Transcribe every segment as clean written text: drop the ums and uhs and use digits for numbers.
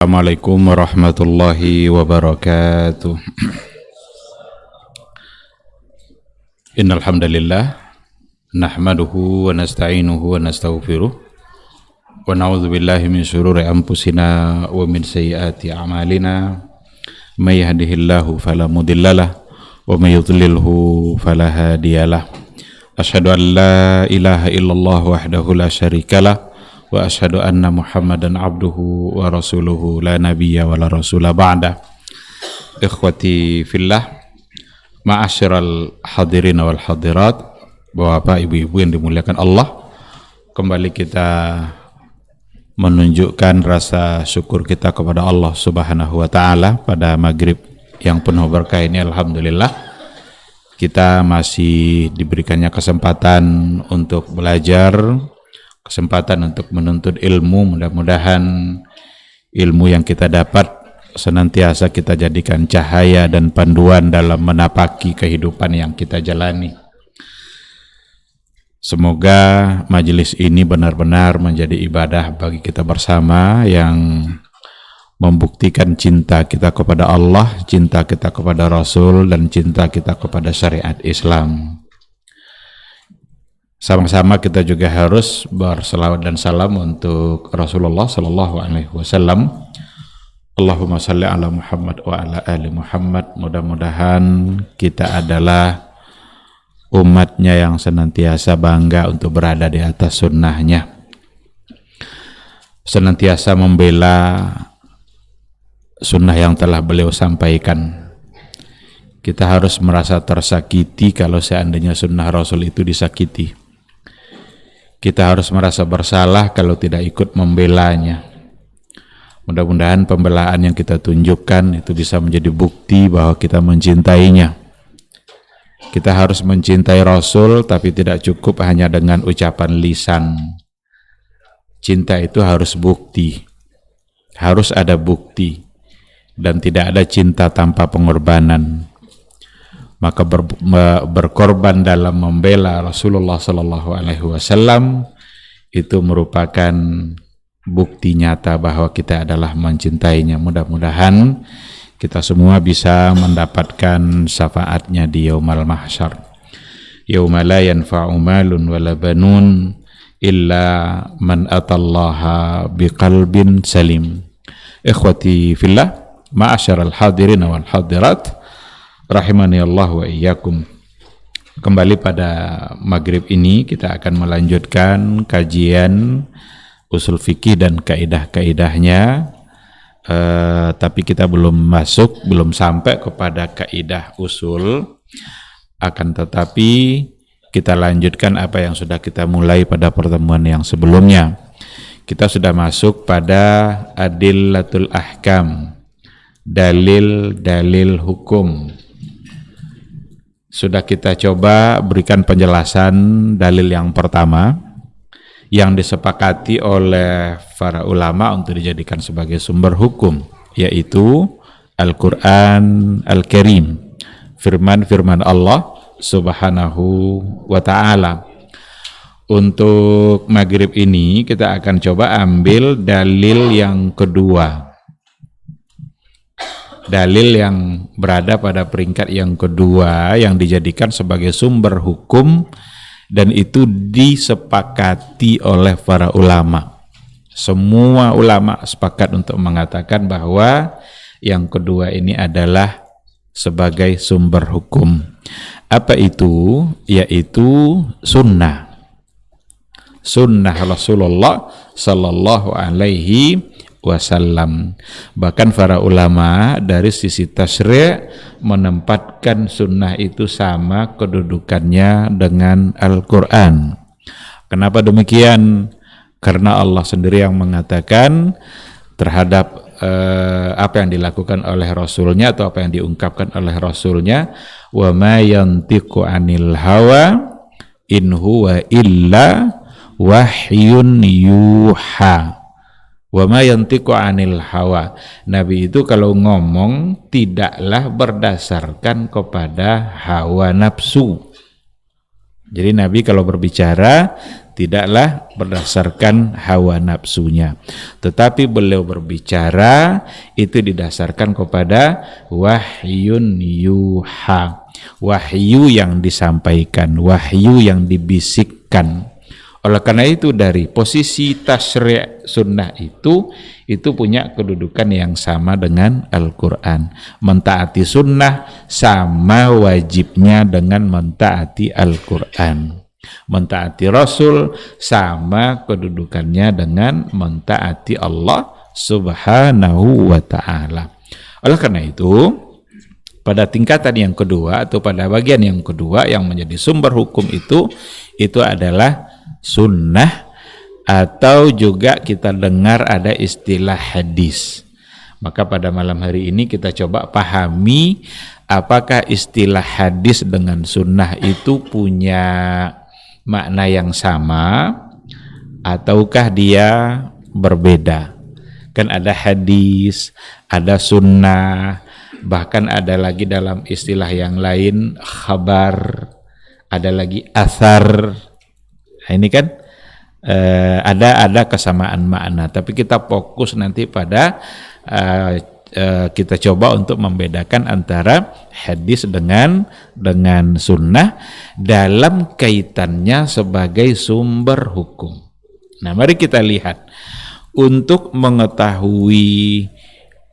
Assalamualaikum warahmatullahi wabarakatuh. Innal hamdalillah nahmaduhu wa nasta'inuhu wa nastaghfiruh wa na'udzu billahi min shururi anfusina wa min sayyiati a'malina. May yahdihillahu fala mudhillalah wa may yudlilhu fala hadiyalah. Asyhadu an la ilaha illallah wahdahu la syarikalah wa asyhadu anna Muhammadan abduhu wa rasuluhu la nabiyya wa la rasula ba'da. Ikhwati fillah, ma'asyiral hadirin wal hadirat, Bapak Ibu-ibu yang dimuliakan Allah, kembali kita menunjukkan rasa syukur kita kepada Allah Subhanahu wa taala pada maghrib yang penuh berkah ini. Alhamdulillah kita masih diberikannya kesempatan untuk belajar, kesempatan untuk menuntut ilmu. Mudah-mudahan ilmu yang kita dapat senantiasa kita jadikan cahaya dan panduan dalam menapaki kehidupan yang kita jalani. Semoga majelis ini benar-benar menjadi ibadah bagi kita bersama yang membuktikan cinta kita kepada Allah, cinta kita kepada Rasul, dan cinta kita kepada syariat Islam. Sama-sama kita juga harus berselawat dan salam untuk Rasulullah sallallahu alaihi wasallam. Allahumma salli ala Muhammad wa ala ali Muhammad. Mudah-mudahan kita adalah umatnya yang senantiasa bangga untuk berada di atas sunnahnya, senantiasa membela sunnah yang telah beliau sampaikan. Kita harus merasa tersakiti kalau seandainya sunnah Rasul itu disakiti. Kita harus merasa bersalah kalau tidak ikut membelanya. Mudah-mudahan pembelaan yang kita tunjukkan itu bisa menjadi bukti bahwa kita mencintainya. Kita harus mencintai Rasul, tapi tidak cukup hanya dengan ucapan lisan. Cinta itu harus bukti. Harus ada bukti. Dan tidak ada cinta tanpa pengorbanan. Maka berkorban dalam membela Rasulullah sallallahu alaihi wasallam itu merupakan bukti nyata bahwa kita adalah mencintainya. Mudah-mudahan kita semua bisa mendapatkan syafaatnya di yaumal mahsyar. Yauma la yanfa'u malun wala banun illa man atallaha biqalbin salim. Ikhwati fillah, ma'asyiral hadirin wal hadirat, rahimani Allah wa iyyakum. Kembali pada maghrib ini kita akan melanjutkan kajian usul fikih dan kaidah-kaidahnya, tapi kita belum sampai kepada kaidah usul. Akan tetapi kita lanjutkan apa yang sudah kita mulai pada pertemuan yang sebelumnya. Kita sudah masuk pada adillatul ahkam, dalil-dalil hukum. Sudah kita coba berikan penjelasan dalil yang pertama yang disepakati oleh para ulama untuk dijadikan sebagai sumber hukum, yaitu Al-Quran Al-Karim, firman Allah Subhanahu wa ta'ala. Untuk maghrib ini kita akan coba ambil dalil yang kedua, dalil yang berada pada peringkat yang kedua yang dijadikan sebagai sumber hukum, dan itu disepakati oleh para ulama. Semua ulama sepakat untuk mengatakan bahwa yang kedua ini adalah sebagai sumber hukum. Apa itu? Yaitu sunnah. Sunnah Rasulullah sallallahu alaihi wasallam. Bahkan para ulama dari sisi tasyri' menempatkan sunnah itu sama kedudukannya dengan Al-Quran. Kenapa demikian? Karena Allah sendiri yang mengatakan terhadap apa yang dilakukan oleh Rasulnya atau apa yang diungkapkan oleh Rasulnya, wa ma yantiqu anil hawa in huwa illa wahyun yuha. Wa ma yantiqu anil hawa. Nabi itu kalau ngomong tidaklah berdasarkan kepada hawa nafsu. Jadi Nabi kalau berbicara tidaklah berdasarkan hawa nafsunya, tetapi beliau berbicara itu didasarkan kepada wahyun yuha, wahyu yang disampaikan, wahyu yang dibisikkan. Oleh karena itu dari posisi tasyri' sunnah itu punya kedudukan yang sama dengan Al-Quran. Mentaati sunnah sama wajibnya dengan mentaati Al-Quran. Mentaati Rasul sama kedudukannya dengan mentaati Allah Subhanahu wa ta'ala. Oleh karena itu, pada tingkatan yang kedua atau pada bagian yang kedua yang menjadi sumber hukum itu adalah sunnah, atau juga kita dengar ada istilah hadis. Maka pada malam hari ini kita coba pahami apakah istilah hadis dengan sunnah itu punya makna yang sama ataukah dia berbeda. Kan ada hadis, ada sunnah, bahkan ada lagi dalam istilah yang lain khabar, ada lagi athar. Nah, ini kan ada kesamaan makna, tapi kita fokus nanti pada kita coba untuk membedakan antara hadis dengan sunnah dalam kaitannya sebagai sumber hukum. Nah, mari kita lihat untuk mengetahui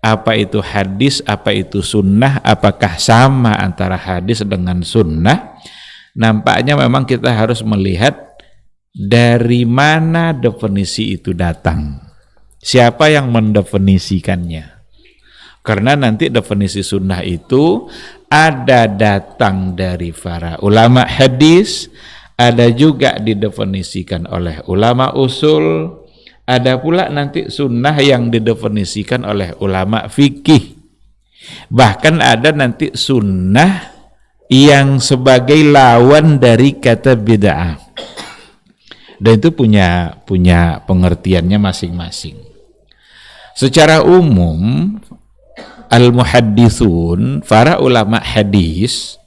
apa itu hadis, apa itu sunnah, apakah sama antara hadis dengan sunnah. Nampaknya memang kita harus melihat dari mana definisi itu datang, siapa yang mendefinisikannya. Karena nanti definisi sunnah itu ada datang dari para ulama hadis, ada juga didefinisikan oleh ulama usul, ada pula nanti sunnah yang didefinisikan oleh ulama fikih. Bahkan ada nanti sunnah yang sebagai lawan dari kata bid'ah. Dan itu punya pengertiannya masing-masing. Secara umum al-muhadditsun, para ulama hadis,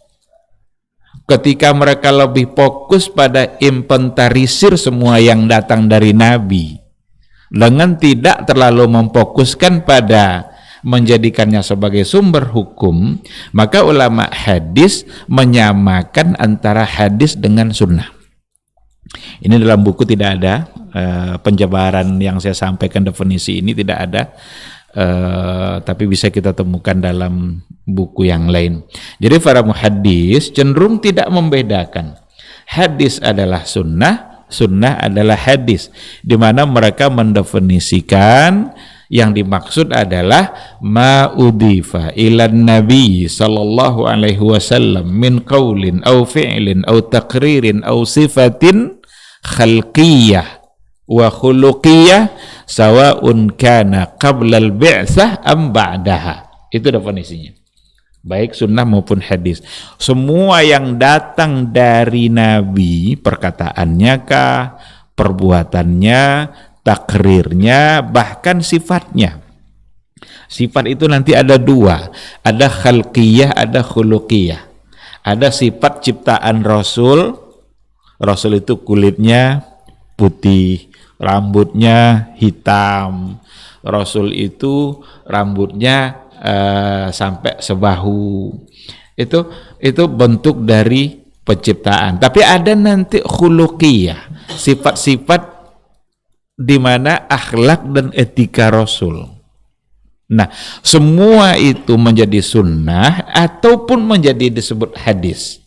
ketika mereka lebih fokus pada inventarisir semua yang datang dari Nabi dengan tidak terlalu memfokuskan pada menjadikannya sebagai sumber hukum, maka ulama hadis menyamakan antara hadis dengan sunnah. Ini dalam buku tidak ada penjabaran yang saya sampaikan, definisi ini tidak ada, tapi bisa kita temukan dalam buku yang lain. Jadi para muhaddis cenderung tidak membedakan hadis adalah sunnah, sunnah adalah hadis, di mana mereka mendefinisikan yang dimaksud adalah ma udhifa ilan nabi sallallahu alaihi wasallam min qaulin au fi'lin au taqririn au sifatin khalqiyah wa khuluqiyah sawa'un kana qabla al-bi'tsah am ba'daha. Itu definisinya. Baik sunnah maupun hadis. Semua yang datang dari Nabi, perkataannya kah, perbuatannya, takrirnya, bahkan sifatnya. Sifat itu nanti ada dua, ada khalqiyah, ada khuluqiyah. Ada sifat ciptaan Rasul. Rasul itu kulitnya putih, rambutnya hitam. Rasul itu rambutnya sampai sebahu. Itu bentuk dari penciptaan. Tapi ada nanti khuluqiyah, sifat-sifat di mana akhlak dan etika Rasul. Nah, semua itu menjadi sunnah ataupun menjadi disebut hadis.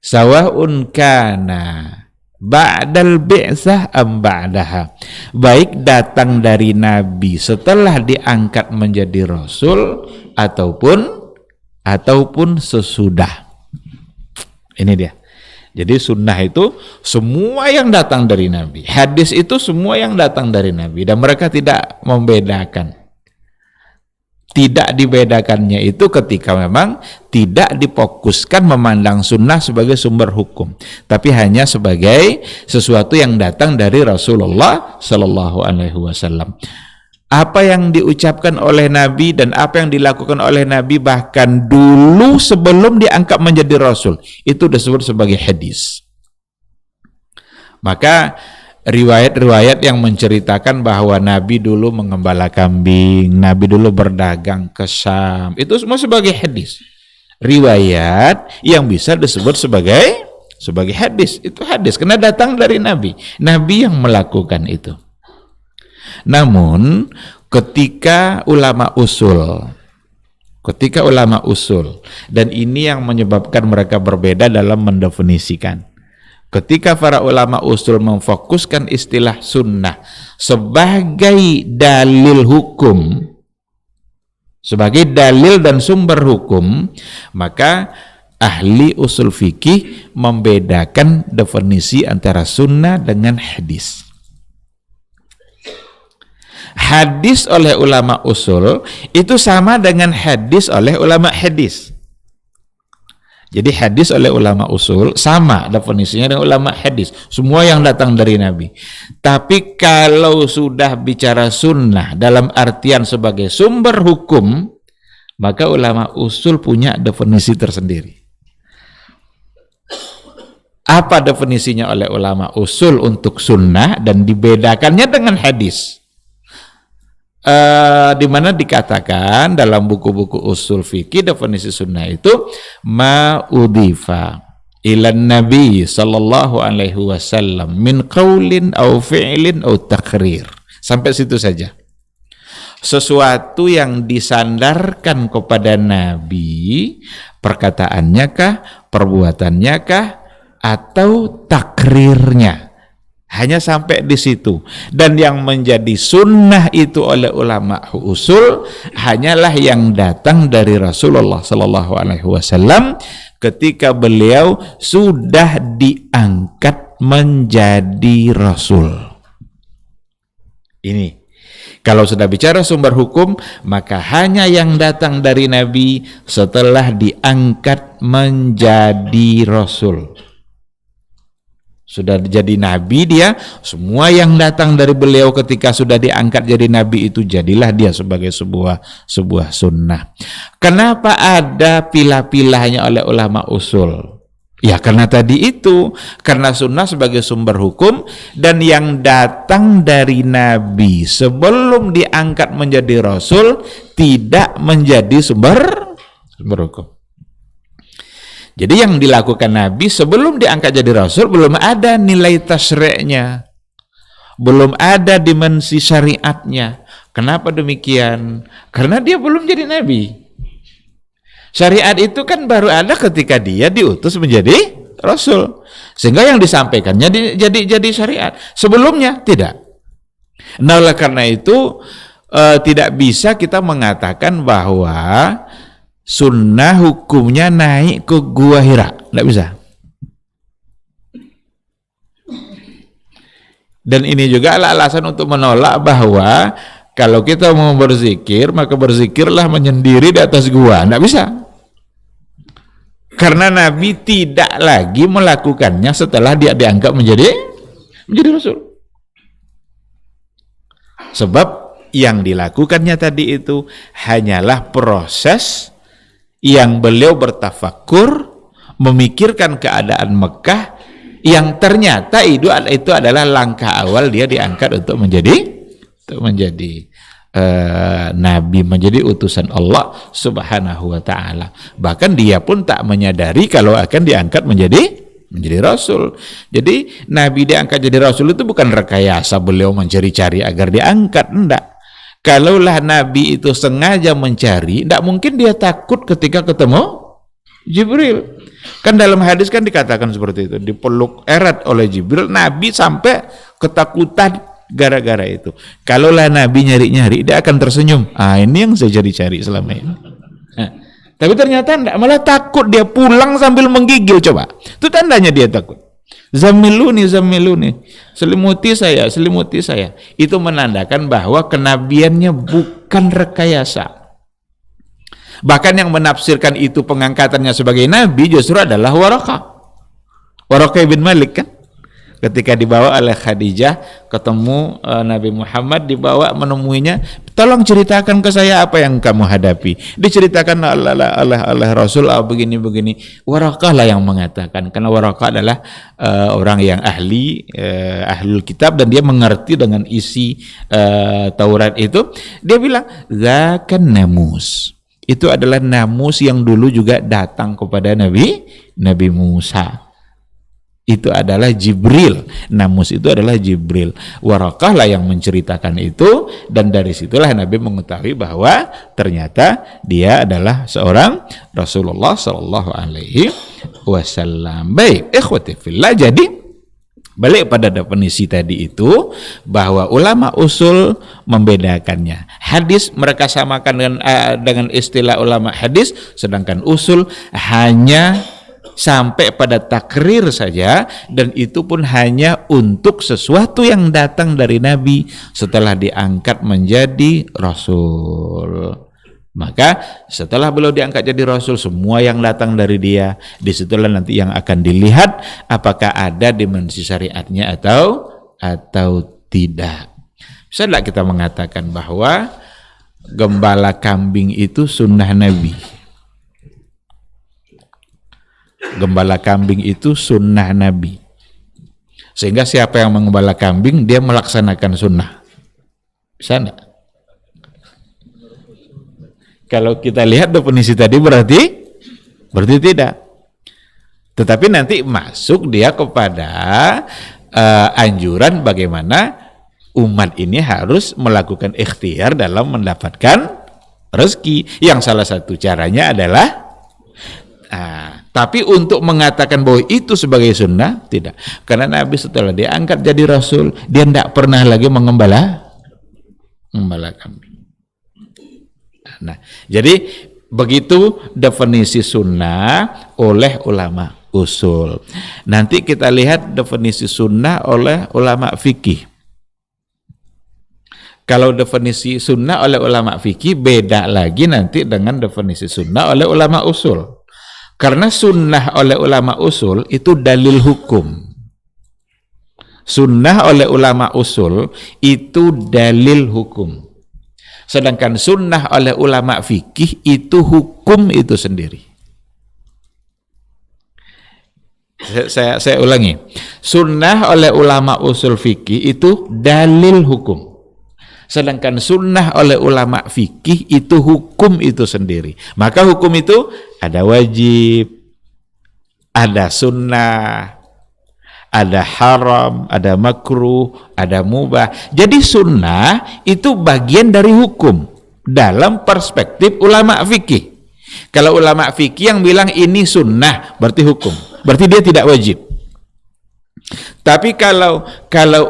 Sawa'un kana ba'dal bi'tsah am ba'daha. Baik datang dari Nabi setelah diangkat menjadi Rasul ataupun sesudah. Ini dia. Jadi sunnah itu semua yang datang dari Nabi. Hadis itu semua yang datang dari Nabi. Dan mereka tidak membedakan. Tidak dibedakannya itu ketika memang tidak difokuskan memandang sunnah sebagai sumber hukum, tapi hanya sebagai sesuatu yang datang dari Rasulullah Sallallahu Alaihi Wasallam. Apa yang diucapkan oleh Nabi dan apa yang dilakukan oleh Nabi bahkan dulu sebelum diangkat menjadi Rasul, itu disebut sebagai hadis. Maka riwayat-riwayat yang menceritakan bahwa Nabi dulu mengembala kambing, Nabi dulu berdagang ke Syam, itu semua sebagai hadis. Riwayat yang bisa disebut sebagai hadis, itu hadis karena datang dari Nabi. Nabi yang melakukan itu. Namun ketika ulama usul, dan ini yang menyebabkan mereka berbeda dalam mendefinisikan. Ketika para ulama usul memfokuskan istilah sunnah sebagai dalil hukum, sebagai dalil dan sumber hukum, maka ahli usul fikih membedakan definisi antara sunnah dengan hadis. Hadis oleh ulama usul itu sama dengan hadis oleh ulama hadis. Jadi hadis oleh ulama usul sama definisinya dengan ulama hadis. Semua yang datang dari Nabi. Tapi kalau sudah bicara sunnah dalam artian sebagai sumber hukum, maka ulama usul punya definisi tersendiri. Apa definisinya oleh ulama usul untuk sunnah dan dibedakannya dengan hadis? Di mana dikatakan dalam buku-buku usul fikih definisi sunnah itu ma udhifa ilan nabi sallallahu alaihi wasallam min qaulin au fi'lin au taqrir. Sampai situ saja. Sesuatu yang disandarkan kepada Nabi, perkataannya kah, perbuatannya kah, atau takrirnya. Hanya sampai di situ. Dan yang menjadi sunnah itu oleh ulama usul hanyalah yang datang dari Rasulullah sallallahu alaihi wasallam ketika beliau sudah diangkat menjadi rasul. Ini kalau sudah bicara sumber hukum, maka hanya yang datang dari Nabi setelah diangkat menjadi rasul. Sudah jadi Nabi dia, semua yang datang dari beliau ketika sudah diangkat jadi Nabi itu jadilah dia sebagai sebuah sunnah. Kenapa ada pilah-pilahnya oleh ulama usul? Ya karena tadi itu, karena sunnah sebagai sumber hukum dan yang datang dari Nabi sebelum diangkat menjadi Rasul tidak menjadi sumber hukum. Jadi yang dilakukan Nabi sebelum diangkat jadi Rasul belum ada nilai tasyri'nya, belum ada dimensi syariatnya. Kenapa demikian? Karena dia belum jadi Nabi. Syariat itu kan baru ada ketika dia diutus menjadi Rasul, sehingga yang disampaikannya jadi syariat. Sebelumnya tidak. Nah oleh karena itu tidak bisa kita mengatakan bahwa sunnah hukumnya naik ke Gua Hira, tidak bisa. Dan ini juga adalah alasan untuk menolak bahwa kalau kita mau berzikir, maka berzikirlah menyendiri di atas gua, tidak bisa. Karena Nabi tidak lagi melakukannya setelah dia dianggap menjadi Rasul. Sebab yang dilakukannya tadi itu hanyalah proses yang beliau bertafakur, memikirkan keadaan Mekah, yang ternyata itu adalah langkah awal dia diangkat untuk menjadi Nabi, menjadi utusan Allah Subhanahu wa ta'ala. Bahkan dia pun tak menyadari kalau akan diangkat menjadi Rasul. Jadi Nabi diangkat jadi Rasul itu bukan rekayasa beliau mencari-cari agar diangkat, enggak. Kalaulah Nabi itu sengaja mencari, tidak mungkin dia takut ketika ketemu Jibril. Kan dalam hadis kan dikatakan seperti itu, dipeluk erat oleh Jibril, Nabi sampai ketakutan gara-gara itu. Kalaulah Nabi nyari-nyari, dia akan tersenyum. Ini yang saya cari-cari selama ini. Tapi ternyata tidak, malah takut, dia pulang sambil menggigil. Coba, itu tandanya dia takut. Zamiluni, selimuti saya. Itu menandakan bahwa kenabiannya bukan rekayasa. Bahkan yang menafsirkan itu pengangkatannya sebagai nabi justru adalah Waraqah bin Malik kan. ketika dibawa oleh Khadijah ketemu Nabi Muhammad, dibawa menemuinya, tolong ceritakan ke saya apa yang kamu hadapi. Diceritakan oleh Rasul begini-begini. Waraqah lah yang mengatakan, karena Waraqah adalah orang yang ahlul kitab, dan dia mengerti dengan isi Taurat itu. Dia bilang zakan namus, itu adalah namus yang dulu juga datang kepada Nabi Musa. Itu adalah Jibril. Namus itu adalah Jibril. Waraqah lah yang menceritakan itu, dan dari situlah Nabi mengetahui bahwa ternyata dia adalah seorang Rasulullah Sallallahu Alaihi Wasallam. Baik, ikhwati fillah, jadi balik pada definisi tadi itu, bahwa ulama usul membedakannya. Hadis mereka samakan dengan istilah ulama hadis, sedangkan usul hanya sampai pada takrir saja, dan itu pun hanya untuk sesuatu yang datang dari Nabi setelah diangkat menjadi Rasul. Maka setelah beliau diangkat jadi Rasul, semua yang datang dari dia, disitulah nanti yang akan dilihat apakah ada dimensi syariatnya atau tidak. Bisa tidak kita mengatakan bahwa gembala kambing itu sunnah Nabi? Gembala kambing itu sunnah Nabi, sehingga siapa yang menggembala kambing dia melaksanakan sunnah. Bisa enggak? Kalau kita lihat definisi tadi berarti tidak. Tetapi nanti masuk dia kepada anjuran bagaimana umat ini harus melakukan ikhtiar dalam mendapatkan rezeki, yang salah satu caranya adalah tapi untuk mengatakan bahwa itu sebagai sunnah, tidak. Karena Nabi setelah diangkat jadi Rasul, dia tidak pernah lagi mengembala kambing. Nah, jadi begitu definisi sunnah oleh ulama usul. Nanti kita lihat definisi sunnah oleh ulama fikih. Kalau definisi sunnah oleh ulama fikih beda lagi nanti dengan definisi sunnah oleh ulama usul. Karena sunnah oleh ulama usul itu dalil hukum. Sunnah oleh ulama usul itu dalil hukum. Sedangkan sunnah oleh ulama fikih itu hukum itu sendiri. Saya ulangi. Sunnah oleh ulama usul fikih itu dalil hukum. Sedangkan sunnah oleh ulama fikih itu hukum itu sendiri. Maka hukum itu ada wajib, ada sunnah, ada haram, ada makruh, ada mubah. Jadi sunnah itu bagian dari hukum dalam perspektif ulama fikih. Kalau ulama fikih yang bilang ini sunnah berarti hukum, berarti dia tidak wajib. Tapi kalau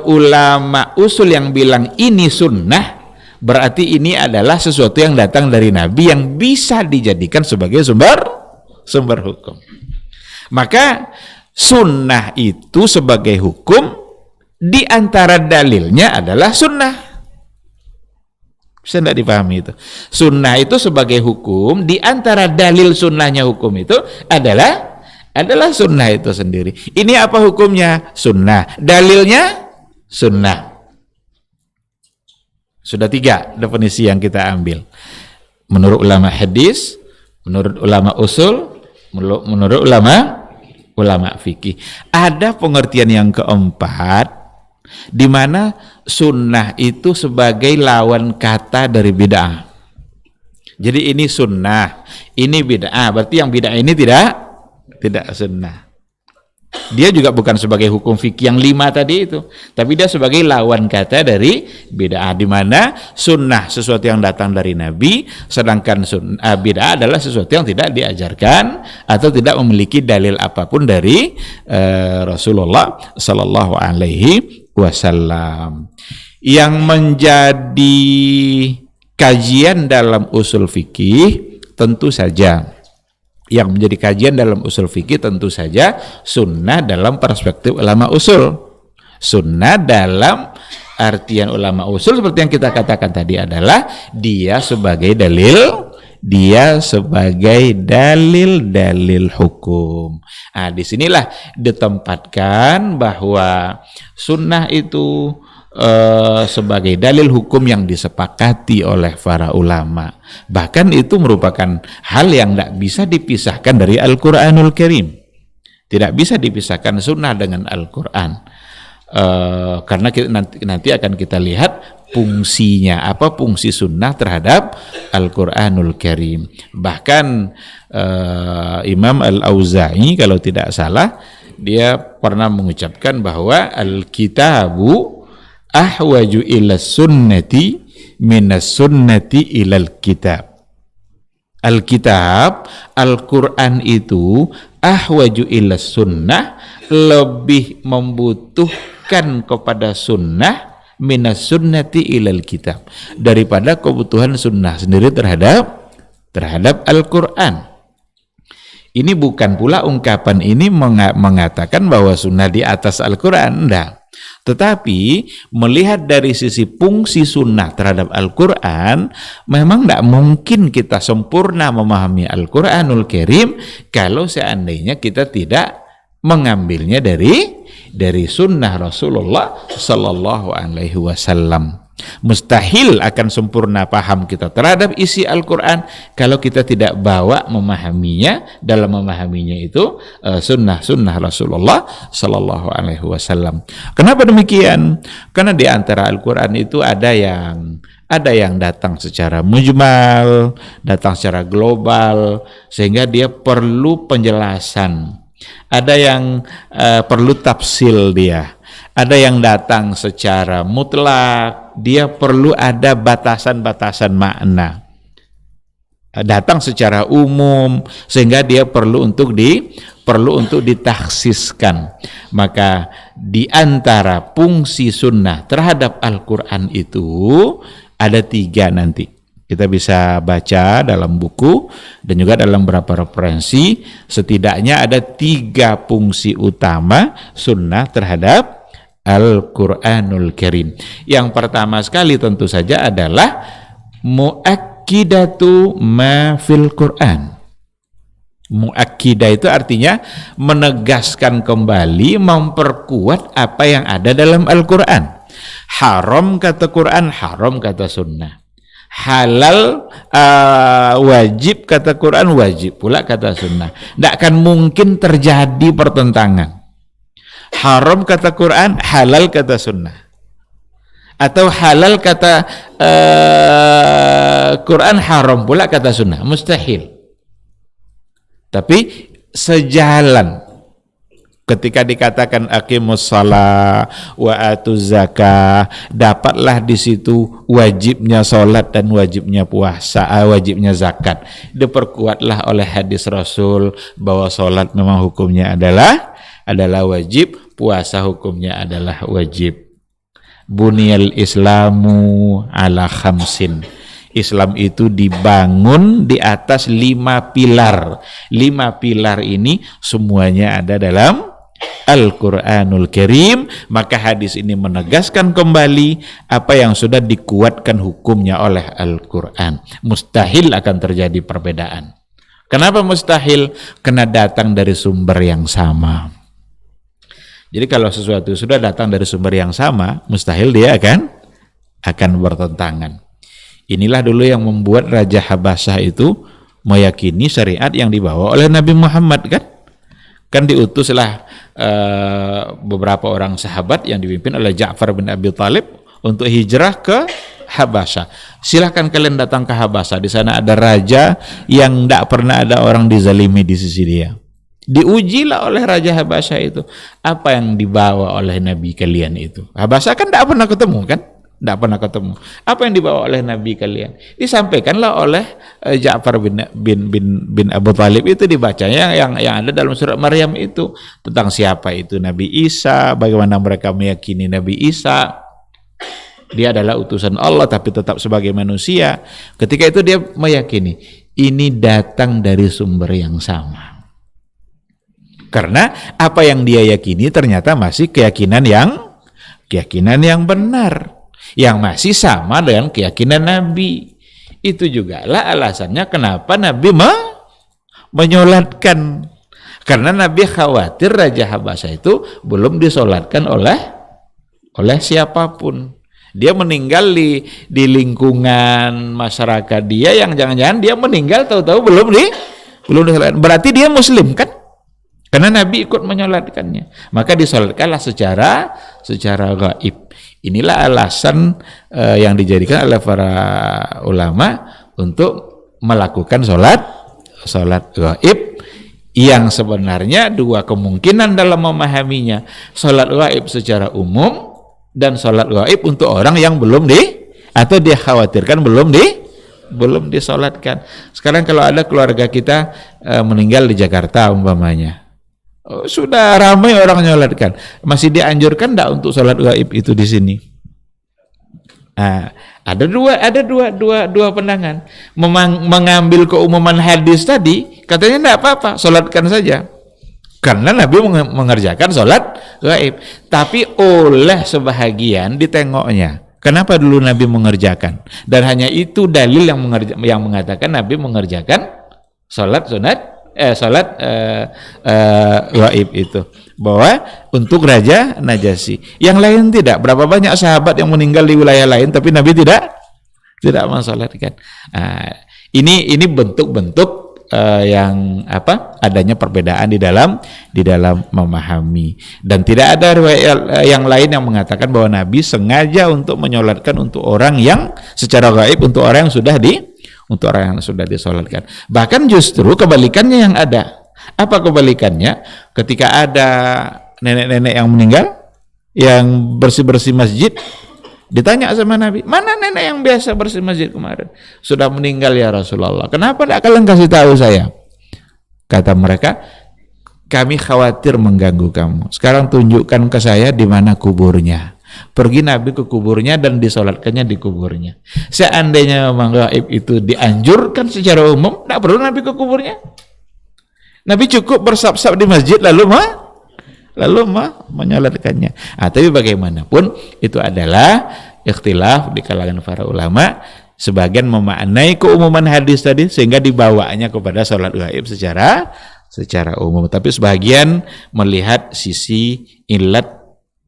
ulama usul yang bilang ini sunnah, berarti ini adalah sesuatu yang datang dari Nabi yang bisa dijadikan sebagai sumber hukum. Maka sunnah itu sebagai hukum, di antara dalilnya adalah sunnah. Bisa tidak dipahami itu? Sunnah itu sebagai hukum, di antara dalil sunnahnya hukum itu adalah sunnah itu sendiri. Ini apa hukumnya? Sunnah. Dalilnya sunnah. Sudah 3 definisi yang kita ambil. Menurut ulama hadis, menurut ulama usul, menurut ulama fikih. Ada pengertian yang keempat, di mana sunnah itu sebagai lawan kata dari bid'ah. Jadi ini sunnah, ini bid'ah. Berarti yang bid'ah ini tidak sunnah. Dia juga bukan sebagai hukum fikih yang 5 tadi itu, tapi dia sebagai lawan kata dari bid'ah, di mana sunnah sesuatu yang datang dari Nabi, sedangkan bid'ah adalah sesuatu yang tidak diajarkan atau tidak memiliki dalil apapun dari Rasulullah Sallallahu Alaihi Wasallam. Yang menjadi kajian dalam usul fikih tentu saja, yang menjadi kajian dalam usul fikih tentu saja sunnah dalam perspektif ulama usul. Sunnah dalam artian ulama usul seperti yang kita katakan tadi adalah dia sebagai dalil dia sebagai dalil-dalil hukum. Nah, disinilah ditempatkan bahwa sunnah itu sebagai dalil hukum yang disepakati oleh para ulama. Bahkan itu merupakan hal yang tidak bisa dipisahkan dari Al-Quranul Karim. Tidak bisa dipisahkan sunnah dengan Al-Quran. Karena nanti akan kita lihat fungsinya, apa fungsi sunnah terhadap Al-Quranul Karim. Bahkan Imam Al-Auza'i kalau tidak salah, dia pernah mengucapkan bahwa Al-Kitabu ahwaju ila sunnati minas sunnati ilal kitab. Al-Kitab, Al-Quran itu ahwaju ila sunnah, lebih membutuhkan kepada sunnah minas sunnati ilal kitab, daripada kebutuhan sunnah sendiri terhadap Al-Quran. Ini bukan pula ungkapan ini mengatakan bahwa sunnah di atas Al-Quran, enggak. Tetapi melihat dari sisi fungsi sunnah terhadap Al-Quran, memang tidak mungkin kita sempurna memahami Al-Quranul Karim kalau seandainya kita tidak mengambilnya dari sunnah Rasulullah Sallallahu Alaihi Wasallam. Mustahil akan sempurna paham kita terhadap isi Al-Quran kalau kita tidak bawa memahaminya, dalam memahaminya itu sunnah Rasulullah Sallallahu Alaihi Wasallam. Kenapa demikian? Karena di antara Al-Quran itu ada yang datang secara mujmal, datang secara global, sehingga dia perlu penjelasan. Ada yang perlu tafsil dia. Ada yang datang secara mutlak, dia perlu ada batasan-batasan makna. Datang secara umum, sehingga dia perlu untuk ditaksiskan. Maka di antara fungsi sunnah terhadap Al-Quran itu ada 3 nanti. Kita bisa baca dalam buku dan juga dalam beberapa referensi. Setidaknya ada 3 fungsi utama sunnah terhadap Al-Quranul Karim. Yang pertama sekali tentu saja adalah muakkidatu ma fil Quran. Muakkidah itu artinya menegaskan kembali, memperkuat apa yang ada dalam Al-Quran. Haram kata Quran, haram kata sunnah. Halal wajib kata Quran, wajib pula kata sunnah. Tidak akan mungkin terjadi pertentangan. Haram kata Quran, halal kata sunnah. Atau halal kata Quran, haram pula kata sunnah. Mustahil. Tapi sejalan. Ketika dikatakan aqimus shalah wa atuz zakah, dapatlah di situ wajibnya salat dan wajibnya puasa, wajibnya zakat. Diperkuatlah oleh hadis Rasul bahwa salat memang hukumnya adalah wajib, puasa hukumnya adalah wajib. Buniyal Islamu ala khamsin. Islam itu dibangun di atas 5 pilar. 5 pilar ini semuanya ada dalam Al-Quranul Karim. Maka hadis ini menegaskan kembali apa yang sudah dikuatkan hukumnya oleh Al-Quran. Mustahil akan terjadi perbedaan. Kenapa mustahil? Karena datang dari sumber yang sama. Jadi kalau sesuatu sudah datang dari sumber yang sama, mustahil dia akan bertentangan. Inilah dulu yang membuat Raja Habasyah itu meyakini syariat yang dibawa oleh Nabi Muhammad kan diutuslah beberapa orang sahabat yang dipimpin oleh Ja'far bin Abi Thalib untuk hijrah ke Habasyah. Silahkan kalian datang ke Habasyah, di sana ada raja yang tidak pernah ada orang dizalimi di sisi dia. Diujilah oleh Raja Habasyah itu, apa yang dibawa oleh Nabi kalian itu. Habasyah kan tidak pernah ketemu kan? Tidak pernah ketemu. Apa yang dibawa oleh Nabi kalian? Disampaikanlah oleh Ja'far bin Abu Thalib, itu dibacanya yang ada dalam surat Maryam itu tentang siapa itu Nabi Isa, bagaimana mereka meyakini Nabi Isa dia adalah utusan Allah tapi tetap sebagai manusia. Ketika itu dia meyakini ini datang dari sumber yang sama. Karena apa yang dia yakini ternyata masih keyakinan yang benar, yang masih sama dengan keyakinan Nabi. Itu juga lah alasannya kenapa Nabi menyolatkan. Karena Nabi khawatir Raja Habasyah itu belum disolatkan oleh siapapun. Dia meninggal di lingkungan masyarakat dia yang jangan-jangan dia meninggal tahu-tahu belum disolatkan. Berarti dia muslim kan? Karena Nabi ikut menyolatkannya. Maka disolatkanlah secara gaib. Inilah alasan yang dijadikan oleh para ulama untuk melakukan sholat gaib, yang sebenarnya dua kemungkinan dalam memahaminya. Sholat gaib secara umum dan sholat gaib untuk orang yang belum atau dia khawatirkan belum disolatkan. Sekarang kalau ada keluarga kita meninggal di Jakarta umpamanya, sudah ramai orang nyolatkan, masih dianjurkan enggak untuk sholat gaib itu di sini? Ada dua pandangan. Mengambil keumuman hadis tadi, katanya enggak apa-apa, sholatkan saja. Karena Nabi mengerjakan sholat gaib. Tapi oleh sebahagian ditengoknya, kenapa dulu Nabi mengerjakan? Dan hanya itu dalil yang mengatakan Nabi mengerjakan sholat gaib itu, bahwa untuk Raja Najasyi. Yang lain tidak. Berapa banyak sahabat yang meninggal di wilayah lain tapi Nabi tidak mensolatkan. Ini bentuk-bentuk yang adanya perbedaan di dalam memahami. Dan tidak ada riwayat yang lain yang mengatakan bahwa Nabi sengaja untuk menyolatkan untuk orang yang secara gaib, untuk orang yang sudah disolatkan. Bahkan justru kebalikannya yang ada. Apa kebalikannya? Ketika ada nenek-nenek yang meninggal, yang bersih-bersih masjid, ditanya sama Nabi, mana nenek yang biasa bersih masjid kemarin? Sudah meninggal ya Rasulullah. Kenapa tidak kalian kasih tahu saya? Kata mereka, kami khawatir mengganggu kamu. Sekarang tunjukkan ke saya di mana kuburnya. Pergi Nabi ke kuburnya dan disolatkannya di kuburnya. Seandainya memang gaib itu dianjurkan secara umum, tidak perlu Nabi ke kuburnya. Nabi cukup bersab-sab di masjid lalu menyolatkannya. Tapi bagaimanapun itu adalah ikhtilaf di kalangan para ulama. Sebagian memaknai keumuman hadis tadi sehingga dibawanya kepada sholat gaib secara umum. Tapi sebagian melihat sisi ilat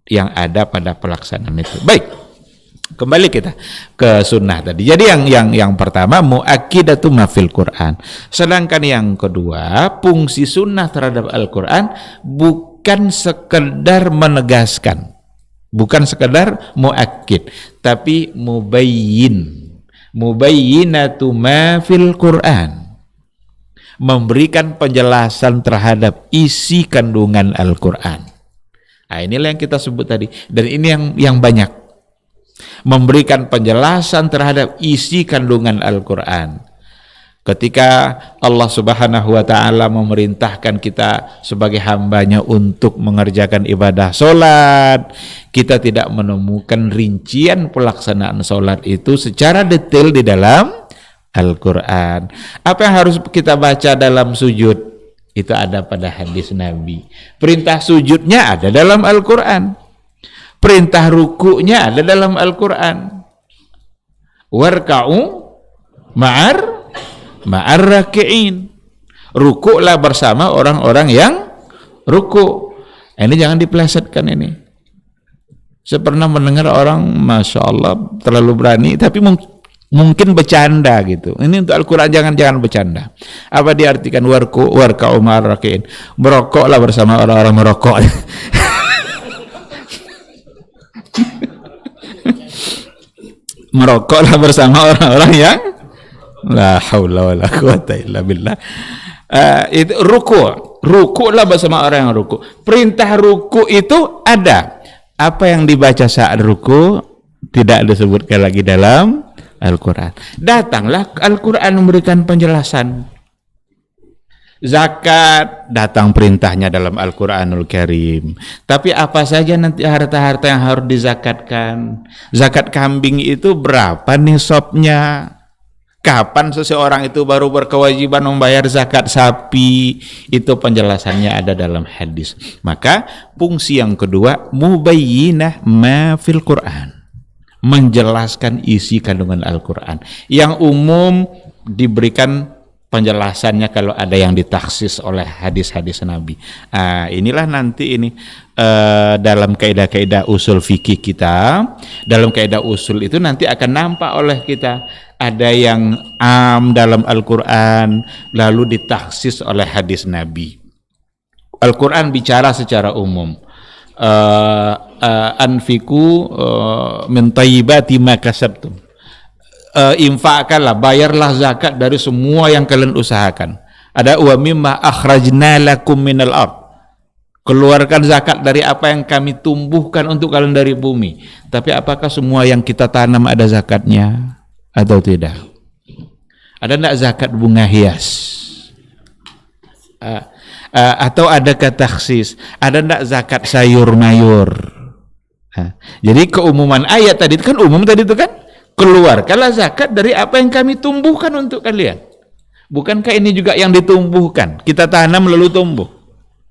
yang ada pada pelaksanaan itu. Baik, kembali kita ke sunnah tadi. Jadi yang pertama muakkidatu ma fil Quran. Sedangkan yang kedua, fungsi sunnah terhadap Al-Quran bukan sekedar menegaskan, bukan sekedar muakkid, tapi mubayyinatu ma fil Quran, memberikan penjelasan terhadap isi kandungan Al-Quran. Inilah yang kita sebut tadi, dan ini yang banyak, memberikan penjelasan terhadap isi kandungan Al-Quran. Ketika Allah Subhanahu wa ta'ala memerintahkan kita sebagai hambanya untuk mengerjakan ibadah sholat, kita tidak menemukan rincian pelaksanaan sholat itu secara detail di dalam Al-Quran. Apa yang harus kita baca dalam sujud? Itu ada pada hadis Nabi. Perintah sujudnya ada dalam Al-Quran. Perintah rukuknya ada dalam Al-Quran. Warka'u ma'ar raki'in. Rukuklah bersama orang-orang yang rukuk. Ini jangan dipelesetkan ini. Saya pernah mendengar orang, Masya Allah, terlalu berani, tapi mungkin bercanda gitu. Ini untuk Al-Quran, jangan bercanda. Apa diartikan warka'u ma'ar raki'in? Merokoklah bersama orang-orang merokok. Merokoklah bersama orang-orang yang la haula wala quwata illa billah. Itu rukuklah bersama orang yang rukuk. Perintah rukuk itu ada. Apa yang dibaca saat rukuk tidak disebutkan lagi dalam Al-Quran. Datanglah Al-Quran memberikan penjelasan. Zakat, datang perintahnya dalam Al-Quranul Karim. Tapi apa saja nanti harta-harta yang harus dizakatkan? Zakat kambing itu berapa nisabnya? Kapan seseorang itu baru berkewajiban membayar zakat sapi? Itu penjelasannya ada dalam hadis. Maka fungsi yang kedua, mubayyinah ma fil Quran, menjelaskan isi kandungan Al-Quran. Yang umum diberikan penjelasannya kalau ada yang ditaksis oleh hadis-hadis Nabi. Inilah nanti ini dalam kaidah-kaidah usul fikih kita, dalam kaidah usul itu nanti akan nampak oleh kita ada yang am dalam Al-Quran lalu ditaksis oleh hadis Nabi. Al-Quran bicara secara umum, anfiku min thayyibati ma kasabtum, infakkanlah, bayarlah zakat dari semua yang kalian usahakan. Ada wa mimma akhrajna lakum minal ard, keluarkan zakat dari apa yang kami tumbuhkan untuk kalian dari bumi. Tapi apakah semua yang kita tanam ada zakatnya atau tidak? Ada enggak zakat bunga hias? Atau ada takhsis? Ada enggak zakat sayur mayur? Jadi keumuman ayat tadi itu kan umum tadi itu kan, keluarkanlah zakat dari apa yang kami tumbuhkan untuk kalian. Bukankah ini juga yang ditumbuhkan? Kita tanam lalu tumbuh.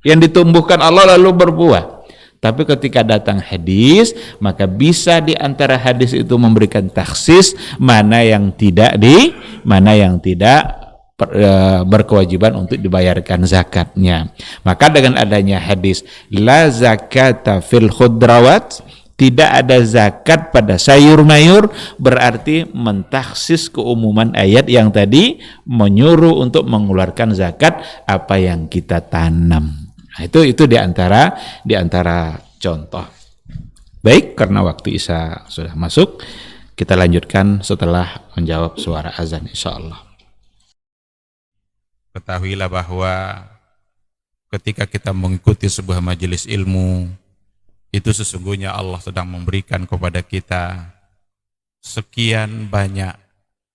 Yang ditumbuhkan Allah lalu berbuah. Tapi ketika datang hadis, maka bisa di antara hadis itu memberikan taksis mana yang tidak berkewajiban untuk dibayarkan zakatnya. Maka dengan adanya hadis la zakata fil khudrawat, tidak ada zakat pada sayur mayur, berarti mentaksis keumuman ayat yang tadi menyuruh untuk mengeluarkan zakat apa yang kita tanam. Nah, itu di antara contoh. Baik, karena waktu Isya sudah masuk, kita lanjutkan setelah menjawab suara azan insyaallah. Ketahuilah bahwa ketika kita mengikuti sebuah majelis ilmu, itu sesungguhnya Allah sedang memberikan kepada kita sekian banyak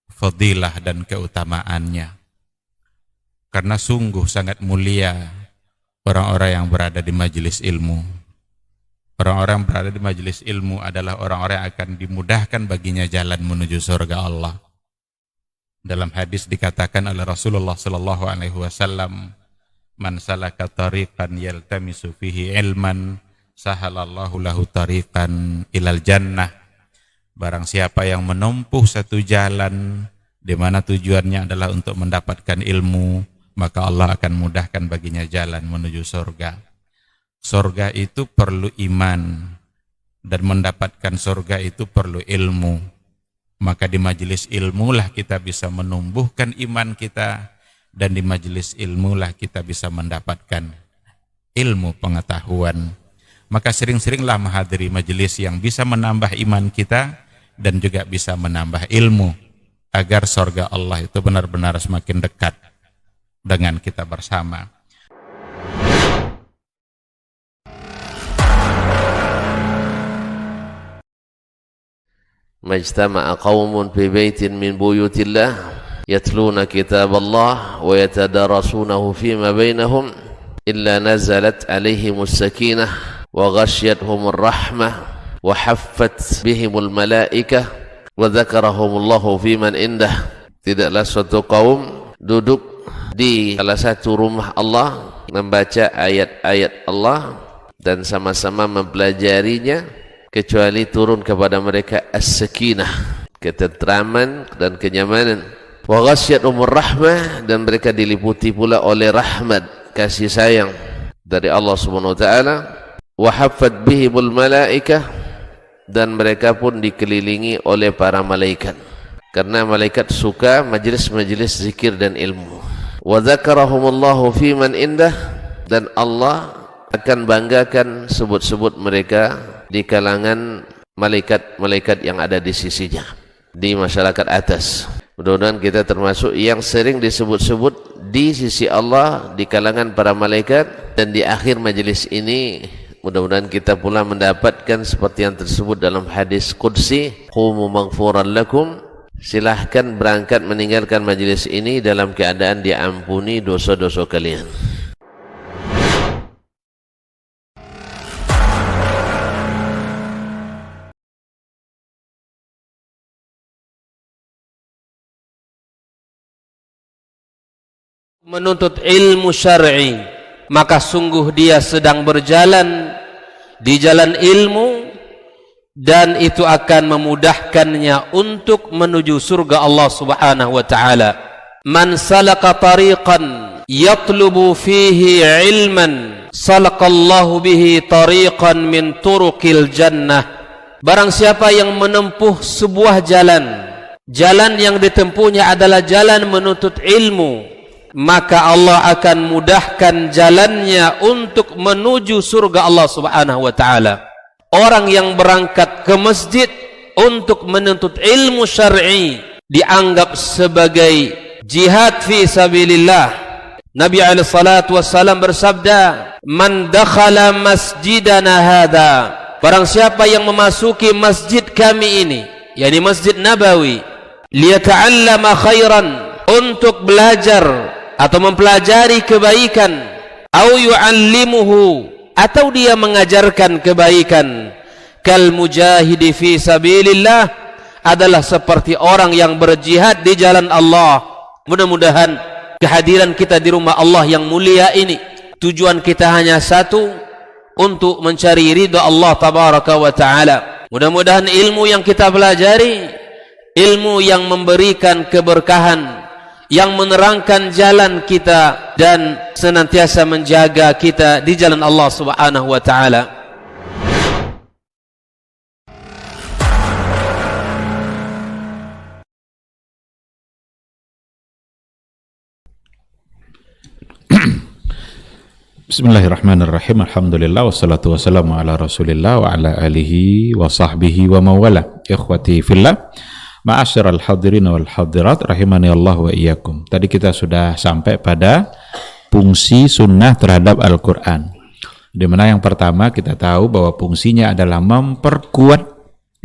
fadilah dan keutamaannya. Karena sungguh sangat mulia orang-orang yang berada di majelis ilmu. Orang-orang yang berada di majelis ilmu adalah orang-orang yang akan dimudahkan baginya jalan menuju surga Allah. Dalam hadis dikatakan oleh Rasulullah sallallahu alaihi wasallam, "Man salaka tariqan yaltamisu fihi ilman, sahalallahu lahu tariqan ilal jannah." Barang siapa yang menempuh satu jalan di mana tujuannya adalah untuk mendapatkan ilmu, maka Allah akan mudahkan baginya jalan menuju surga. Surga itu perlu iman, dan mendapatkan surga itu perlu ilmu. Maka di majelis ilmulah kita bisa menumbuhkan iman kita, dan di majelis ilmulah kita bisa mendapatkan ilmu pengetahuan. Maka sering-seringlah menghadiri majelis yang bisa menambah iman kita dan juga bisa menambah ilmu, agar surga Allah itu benar-benar semakin dekat dengan kita bersama. Majtama'a qaumun fi baitin min buyutillah yatluna kitaballah wa yatadarasunahu fima bainahum illa nazalat alaihimus sakinah wa ghasyiyatuhumur rahmah wa haffat bihimul malaikah wa dzakarahumullahu fiman indah. Tidaklah suatu kaum duduk di salah satu rumah Allah membaca ayat-ayat Allah dan sama-sama mempelajarinya, kecuali turun kepada mereka as-sakinah, ketentraman dan kenyamanan. Wa ghasyiyatuhumur rahmah, dan mereka diliputi pula oleh rahmat, kasih sayang dari Allah Subhanahu wa taala. Wa haffat bihimul malaikah, dan mereka pun dikelilingi oleh para malaikat, karena malaikat suka majelis-majelis zikir dan ilmu. Wa dzakarahumullahu fiman indah, dan Allah akan banggakan sebut-sebut mereka di kalangan malaikat-malaikat yang ada di sisinya, di masyarakat atas. Mudah-mudahan kita termasuk yang sering disebut-sebut di sisi Allah, di kalangan para malaikat, dan di akhir majelis ini mudah-mudahan kita pula mendapatkan seperti yang tersebut dalam hadis qudsi, qumu maghfuran lakum, silahkan berangkat meninggalkan majelis ini dalam keadaan diampuni dosa-dosa kalian. Menuntut ilmu syar'i, maka sungguh dia sedang berjalan di jalan ilmu, dan itu akan memudahkannya untuk menuju surga Allah Subhanahu wa taala. Man salaka tariqan yatlubu fihi ilman salaqallahu bihi tariqan min turuqil jannah. Barang siapa yang menempuh sebuah jalan yang ditempuhnya adalah jalan menuntut ilmu, maka Allah akan mudahkan jalannya untuk menuju surga Allah Subhanahu wa taala. Orang yang berangkat ke masjid untuk menuntut ilmu syar'i dianggap sebagai jihad fi sabilillah. Nabi alaihi salatu wassalam bersabda, "Man dakhala masjidana hadza," barang siapa yang memasuki masjid kami ini, yakni Masjid Nabawi, liyata'allama khairan, untuk belajar atau mempelajari kebaikan, au yu'allimuhu, atau dia mengajarkan kebaikan, kal mujahidi fi sabilillah, adalah seperti orang yang berjihad di jalan Allah. Mudah-mudahan kehadiran kita di rumah Allah yang mulia ini, tujuan kita hanya satu, untuk mencari ridha Allah tabaraka wa ta'ala. Mudah-mudahan ilmu yang kita pelajari, ilmu yang memberikan keberkahan, yang menerangkan jalan kita dan senantiasa menjaga kita di jalan Allah Subhanahu wa taala. Bismillahirrahmanirrahim. Alhamdulillah wassalatu wassalamu ala Rasulillah wa ala alihi wa sahbihi wa mawala. Ikhwati fillah, ma'asyiral hadirin wal hadirat rahimani Allah wa iyyakum. Tadi kita sudah sampai pada fungsi sunnah terhadap Al-Qur'an. Di mana yang pertama kita tahu bahwa fungsinya adalah memperkuat,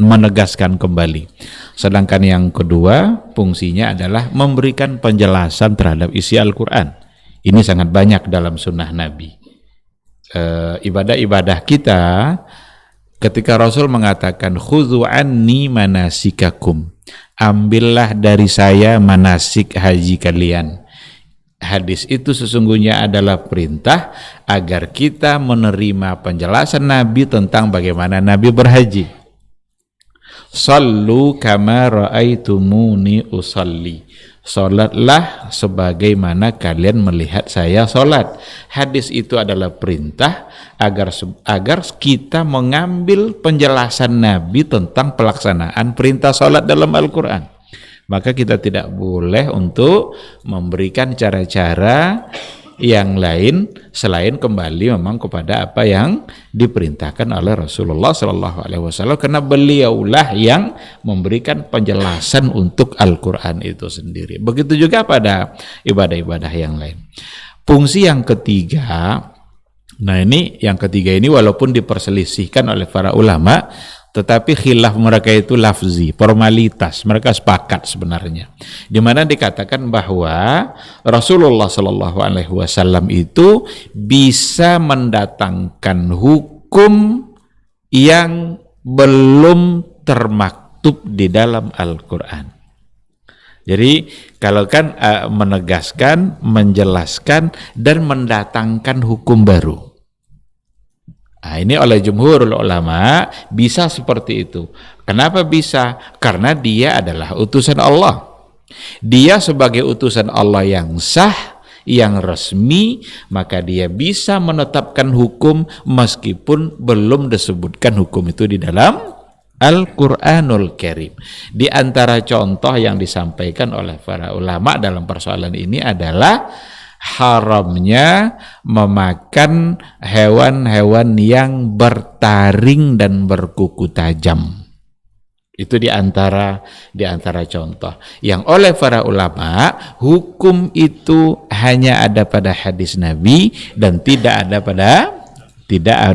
menegaskan kembali. Sedangkan yang kedua fungsinya adalah memberikan penjelasan terhadap isi Al-Qur'an. Ini sangat banyak dalam sunnah Nabi. Ibadah-ibadah kita, ketika Rasul mengatakan khudhu anni manasikakum, ambillah dari saya manasik haji kalian. Hadis itu sesungguhnya adalah perintah agar kita menerima penjelasan Nabi tentang bagaimana Nabi berhaji. Sallu kama ra'aitumuni usalli. Salatlah sebagaimana kalian melihat saya salat. Hadis itu adalah perintah agar kita mengambil penjelasan Nabi tentang pelaksanaan perintah salat dalam Al-Quran. Maka kita tidak boleh untuk memberikan cara-cara yang lain selain kembali memang kepada apa yang diperintahkan oleh Rasulullah SAW, karena beliaulah yang memberikan penjelasan untuk Al-Quran itu sendiri. Begitu juga pada ibadah-ibadah yang lain. Fungsi yang ketiga, nah ini yang ketiga ini walaupun diperselisihkan oleh para ulama, tetapi khilaf mereka itu lafzi, formalitas, mereka sepakat sebenarnya. Di mana dikatakan bahwa Rasulullah SAW itu bisa mendatangkan hukum yang belum termaktub di dalam Al-Quran. Jadi kalau kan menegaskan, menjelaskan, dan mendatangkan hukum baru. Nah, ini oleh jumhur ulama bisa seperti itu. Kenapa bisa? Karena dia adalah utusan Allah. Dia sebagai utusan Allah yang sah, yang resmi, maka dia bisa menetapkan hukum meskipun belum disebutkan hukum itu di dalam Al-Quranul Karim. Di antara contoh yang disampaikan oleh para ulama dalam persoalan ini adalah haramnya memakan hewan-hewan yang bertaring dan berkuku tajam. Itu di antara contoh yang oleh para ulama, hukum itu hanya ada pada hadis Nabi dan tidak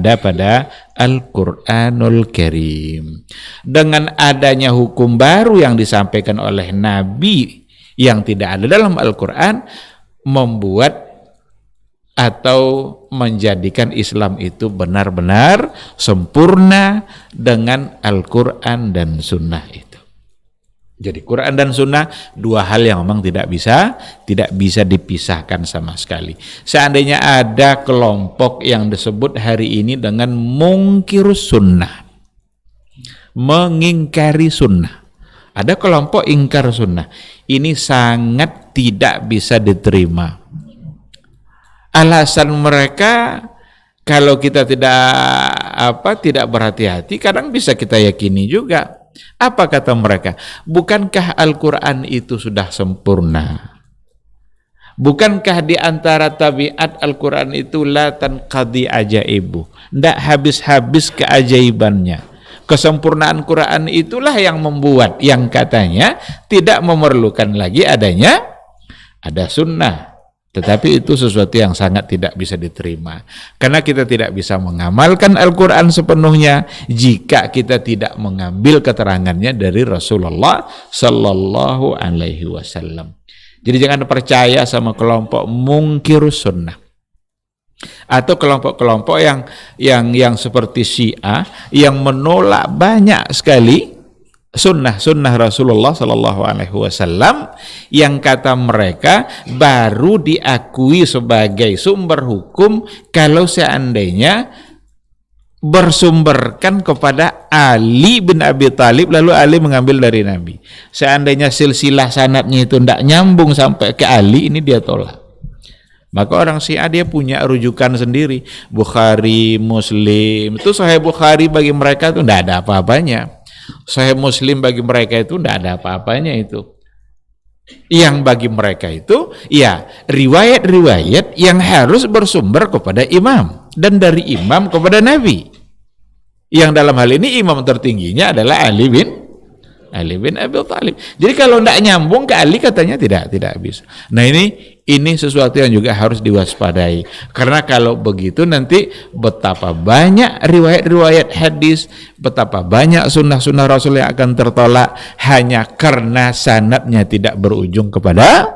ada pada Al-Quranul Karim. Dengan adanya hukum baru yang disampaikan oleh Nabi yang tidak ada dalam Al-Quran, membuat atau menjadikan Islam itu benar-benar sempurna dengan Al-Quran dan Sunnah itu. Jadi Quran dan Sunnah dua hal yang memang tidak bisa dipisahkan sama sekali. Seandainya ada kelompok yang disebut hari ini dengan mungkirus sunnah, mengingkari sunnah. Ada kelompok ingkar sunnah. Ini sangat tidak bisa diterima. Alasan mereka, kalau kita tidak berhati-hati, kadang bisa kita yakini juga. Apa kata mereka? Bukankah Al-Quran itu sudah sempurna? Bukankah di antara tabiat Al-Quran itu la tanqadi ajaibu, tidak habis-habis keajaibannya. Kesempurnaan Quran itulah yang membuat yang katanya tidak memerlukan lagi ada sunnah. Tetapi itu sesuatu yang sangat tidak bisa diterima. Karena kita tidak bisa mengamalkan Al-Quran sepenuhnya jika kita tidak mengambil keterangannya dari Rasulullah Sallallahu Alaihi Wasallam. Jadi jangan percaya sama kelompok mungkirus sunnah. Atau kelompok-kelompok yang seperti Syiah yang menolak banyak sekali sunnah Rasulullah Sallallahu Alaihi Wasallam yang kata mereka baru diakui sebagai sumber hukum kalau seandainya bersumberkan kepada Ali bin Abi Thalib, lalu Ali mengambil dari Nabi. Seandainya silsilah sanadnya itu tidak nyambung sampai ke Ali, ini dia tolak. Maka orang Syiah dia punya rujukan sendiri. Bukhari, Muslim. Itu Sahih Bukhari bagi mereka itu tidak ada apa-apanya. Sahih Muslim bagi mereka itu tidak ada apa-apanya itu. Yang bagi mereka itu ya riwayat-riwayat yang harus bersumber kepada imam dan dari imam kepada Nabi. Yang dalam hal ini imam tertingginya adalah Ali bin Abi Thalib. Jadi kalau tidak nyambung ke Ali katanya tidak bisa. Nah ini sesuatu yang juga harus diwaspadai. Karena kalau begitu nanti betapa banyak riwayat-riwayat hadis, betapa banyak sunnah-sunnah Rasul yang akan tertolak hanya karena sanadnya tidak berujung kepada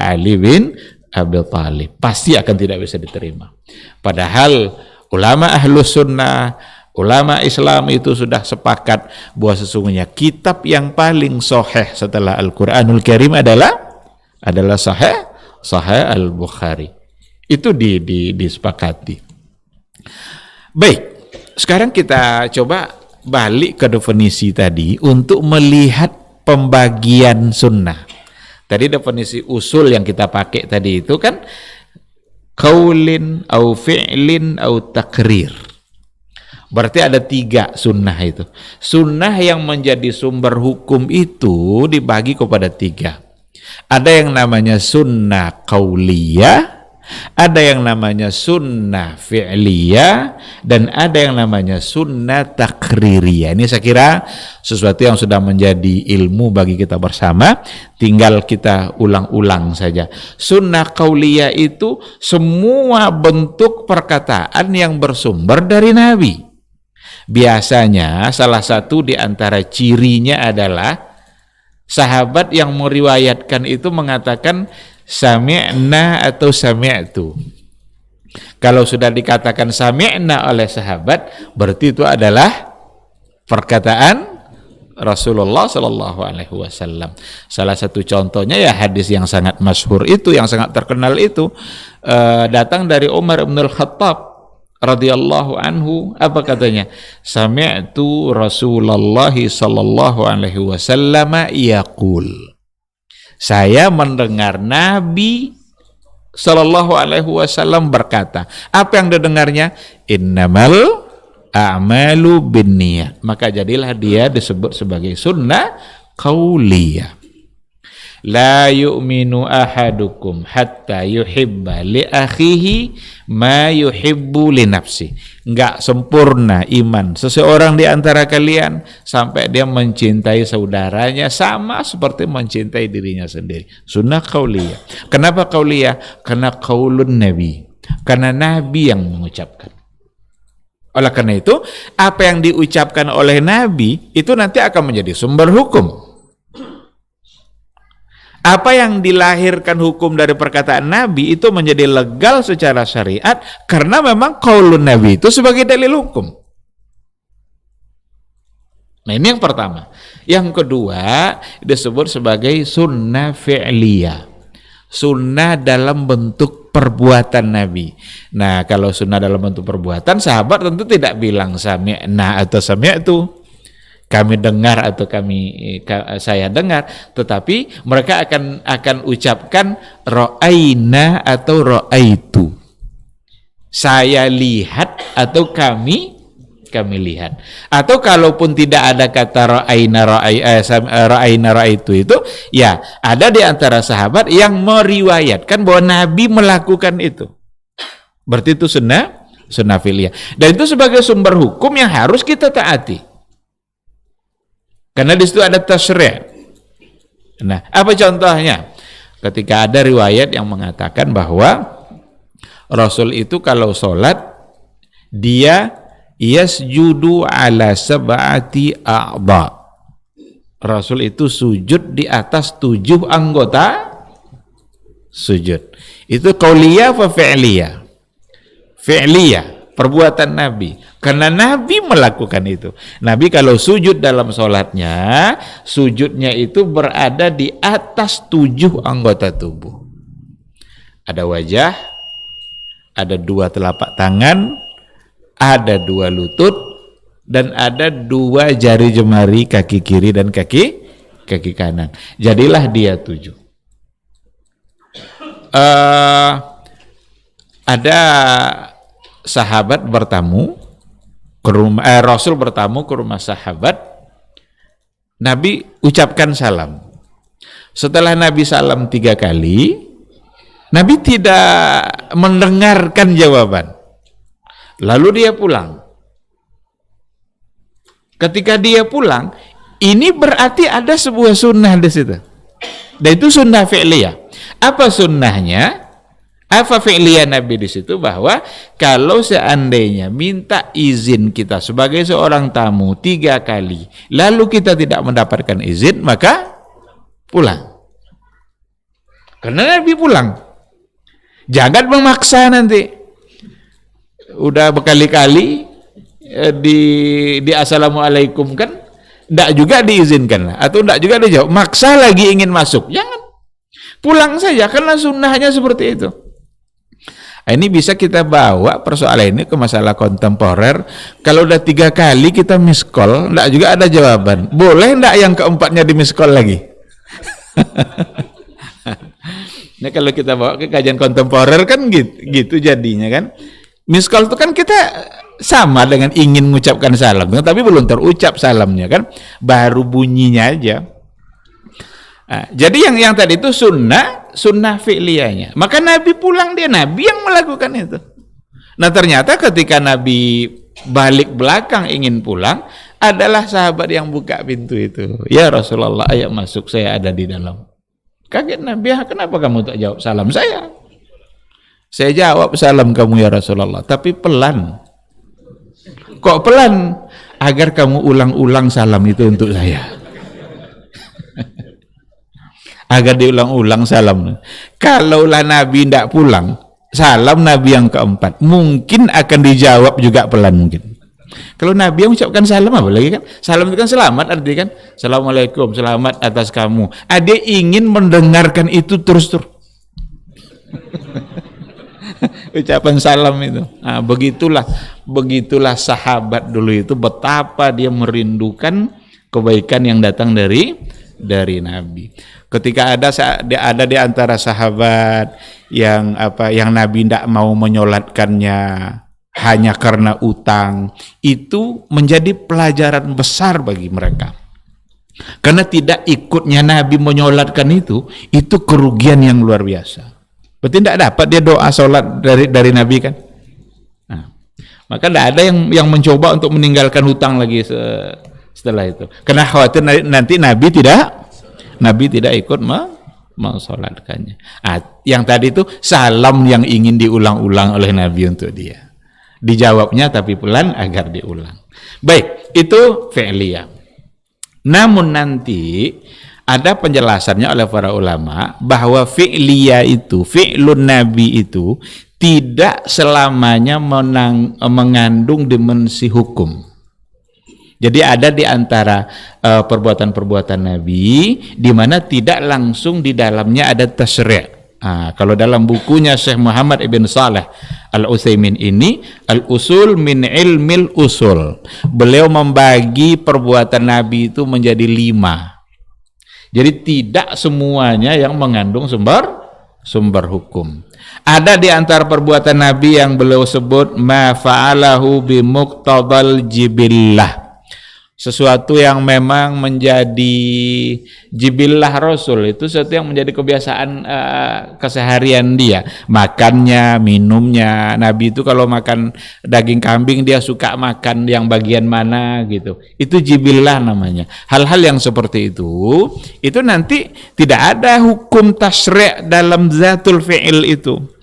Ali bin Abi Thalib. Pasti akan tidak bisa diterima. Padahal ulama ahlus sunnah, ulama Islam itu sudah sepakat bahwa sesungguhnya kitab yang paling sahih setelah Al-Quranul Karim adalah Sahih Al-Bukhari. Itu disepakati. Baik, sekarang kita coba balik ke definisi tadi untuk melihat pembagian sunnah. Tadi definisi usul yang kita pakai tadi itu kan qaulin au fi'lin au takrir. Berarti ada 3 sunnah itu. Sunnah yang menjadi sumber hukum itu dibagi kepada 3. Ada yang namanya sunnah qauliyah, ada yang namanya sunnah fi'liyah, dan ada yang namanya sunnah takririyah. Ini saya kira sesuatu yang sudah menjadi ilmu bagi kita bersama, tinggal kita ulang-ulang saja. Sunnah qauliyah itu semua bentuk perkataan yang bersumber dari Nabi. Biasanya salah satu di antara cirinya adalah sahabat yang meriwayatkan itu mengatakan sami'na atau sami'tu. Kalau sudah dikatakan sami'na oleh sahabat, berarti itu adalah perkataan Rasulullah Sallallahu Alaihi Wasallam. Salah satu contohnya ya hadis yang sangat masyhur itu, yang sangat terkenal itu, datang dari Umar bin Al-Khattab radhiyallahu anhu. Apa katanya? Sami'tu Rasulullah sallallahu alaihi wasallam yaqul. Saya mendengar Nabi sallallahu alaihi wasallam berkata. Apa yang didengarnya? Innamal a'malu binniyat. Maka jadilah dia disebut sebagai sunnah qauliyah. La yu'minu ahadukum hatta yuhibba li akhihi ma yuhibbu li nafsi. Enggak sempurna iman seseorang di antara kalian sampai dia mencintai saudaranya sama seperti mencintai dirinya sendiri. Sunnah qauliyah. Kenapa qauliyah? Karena qaulun Nabi. Karena Nabi yang mengucapkan. Oleh karena itu, apa yang diucapkan oleh Nabi itu nanti akan menjadi sumber hukum. Apa yang dilahirkan hukum dari perkataan Nabi itu menjadi legal secara syariat karena memang qaulun Nabi itu sebagai dalil hukum. Nah ini yang pertama. Yang kedua disebut sebagai sunnah fi'liyah. Sunnah dalam bentuk perbuatan Nabi. Nah kalau sunnah dalam bentuk perbuatan, sahabat tentu tidak bilang sami'na atau sami'tu. kami dengar atau saya dengar, tetapi mereka akan ucapkan ra'aina atau ra'aitu. Saya lihat atau kami lihat. Atau kalaupun tidak ada kata ra'aina ra'aitu itu, ya ada di antara sahabat yang meriwayatkan bahwa Nabi melakukan itu. Berarti itu sunnah fi'liyah. Dan itu sebagai sumber hukum yang harus kita taati. Karena di situ ada tasyri'. Nah, apa contohnya? Ketika ada riwayat yang mengatakan bahwa Rasul itu kalau sholat dia yasjudu ala sab'ati a'dha. Rasul itu sujud di atas 7 anggota sujud. Itu qauliyah apa fi'liyah? Fi'liyah, perbuatan Nabi. Karena Nabi melakukan itu. Nabi kalau sujud dalam sholatnya, sujudnya itu berada di atas 7 anggota tubuh. Ada wajah, ada 2 telapak tangan, ada 2 lutut, dan ada 2 jari jemari kaki kiri dan kaki kanan. Jadilah dia 7. Ada sahabat bertamu ke rumah, Rasul bertamu ke rumah sahabat. Nabi ucapkan salam. Setelah Nabi salam 3 kali, Nabi tidak mendengarkan jawaban. Lalu dia pulang. Ketika dia pulang, ini berarti ada sebuah sunnah di situ. Dan itu sunnah fi'liyah. Apa sunnahnya? Apa fi'liyah Nabi di situ? Bahwa kalau seandainya minta izin kita sebagai seorang tamu 3 kali, lalu kita tidak mendapatkan izin, maka pulang. Karena Nabi pulang. Jangan memaksa nanti. Udah berkali-kali di assalamualaikum kan, enggak juga diizinkan atau enggak juga dijawab, maksa lagi ingin masuk, jangan, pulang saja karena sunnahnya seperti itu. Nah, ini bisa kita bawa persoalan ini ke masalah kontemporer. Kalau udah 3 kali kita miss call, enggak juga ada jawaban, boleh enggak yang keempatnya di miss call lagi? Nah, kalau kita bawa ke kajian kontemporer kan gitu jadinya kan. Miss call itu kan kita sama dengan ingin mengucapkan salam, tapi belum terucap salamnya kan, baru bunyinya aja. Nah, jadi yang tadi itu sunnah fi'liyahnya. Maka Nabi pulang, dia Nabi yang melakukan itu. Nah, ternyata ketika Nabi balik belakang ingin pulang, adalah sahabat yang buka pintu itu. Ya Rasulullah, ayo masuk, saya ada di dalam. Kaget Nabi, kenapa kamu tak jawab salam saya? Saya jawab salam kamu ya Rasulullah, tapi pelan. Kok pelan? Agar kamu ulang-ulang salam itu untuk saya. Agar diulang-ulang salam. Kalaulah Nabi tidak pulang, salam Nabi yang keempat, mungkin akan dijawab juga pelan mungkin. Kalau Nabi yang ucapkan salam, apa lagi kan? Salam itu kan selamat, artinya kan Assalamualaikum, selamat atas kamu. Dia ingin mendengarkan itu terus-terus. Ucapan salam itu. Nah, begitulah sahabat dulu itu, betapa dia merindukan kebaikan yang datang dari Nabi. Ketika ada di antara sahabat yang Nabi tidak mau menyolatkannya hanya karena utang, itu menjadi pelajaran besar bagi mereka. Karena tidak ikutnya Nabi menyolatkan itu kerugian yang luar biasa. Berarti tidak dapat dia doa sholat dari Nabi kan. Nah, maka tidak ada yang mencoba untuk meninggalkan hutang lagi setelah itu. Karena khawatir nanti Nabi tidak ikut mensolatkannya. Yang tadi itu salam yang ingin diulang-ulang oleh Nabi untuk dia. Dijawabnya tapi pelan agar diulang. Baik, itu fi'liyah. Namun nanti ada penjelasannya oleh para ulama bahwa fi'liyah itu, fi'lun Nabi itu tidak selamanya mengandung dimensi hukum. Jadi ada di antara perbuatan-perbuatan Nabi di mana tidak langsung di dalamnya ada tasyri'. Kalau dalam bukunya Syekh Muhammad Ibn Saleh Al-Utsaimin ini, Al-Usul min Ilmil Usul, beliau membagi perbuatan Nabi itu menjadi 5. Jadi tidak semuanya yang mengandung sumber hukum. Ada di antara perbuatan Nabi yang beliau sebut ma fa'alahu bimuqtadal jibillah, sesuatu yang memang menjadi jibillah Rasul, itu sesuatu yang menjadi kebiasaan keseharian dia, makannya, minumnya. Nabi itu kalau makan daging kambing dia suka makan yang bagian mana gitu, itu jibillah namanya. Hal-hal yang seperti itu nanti tidak ada hukum tasyri' dalam zatul fi'il itu,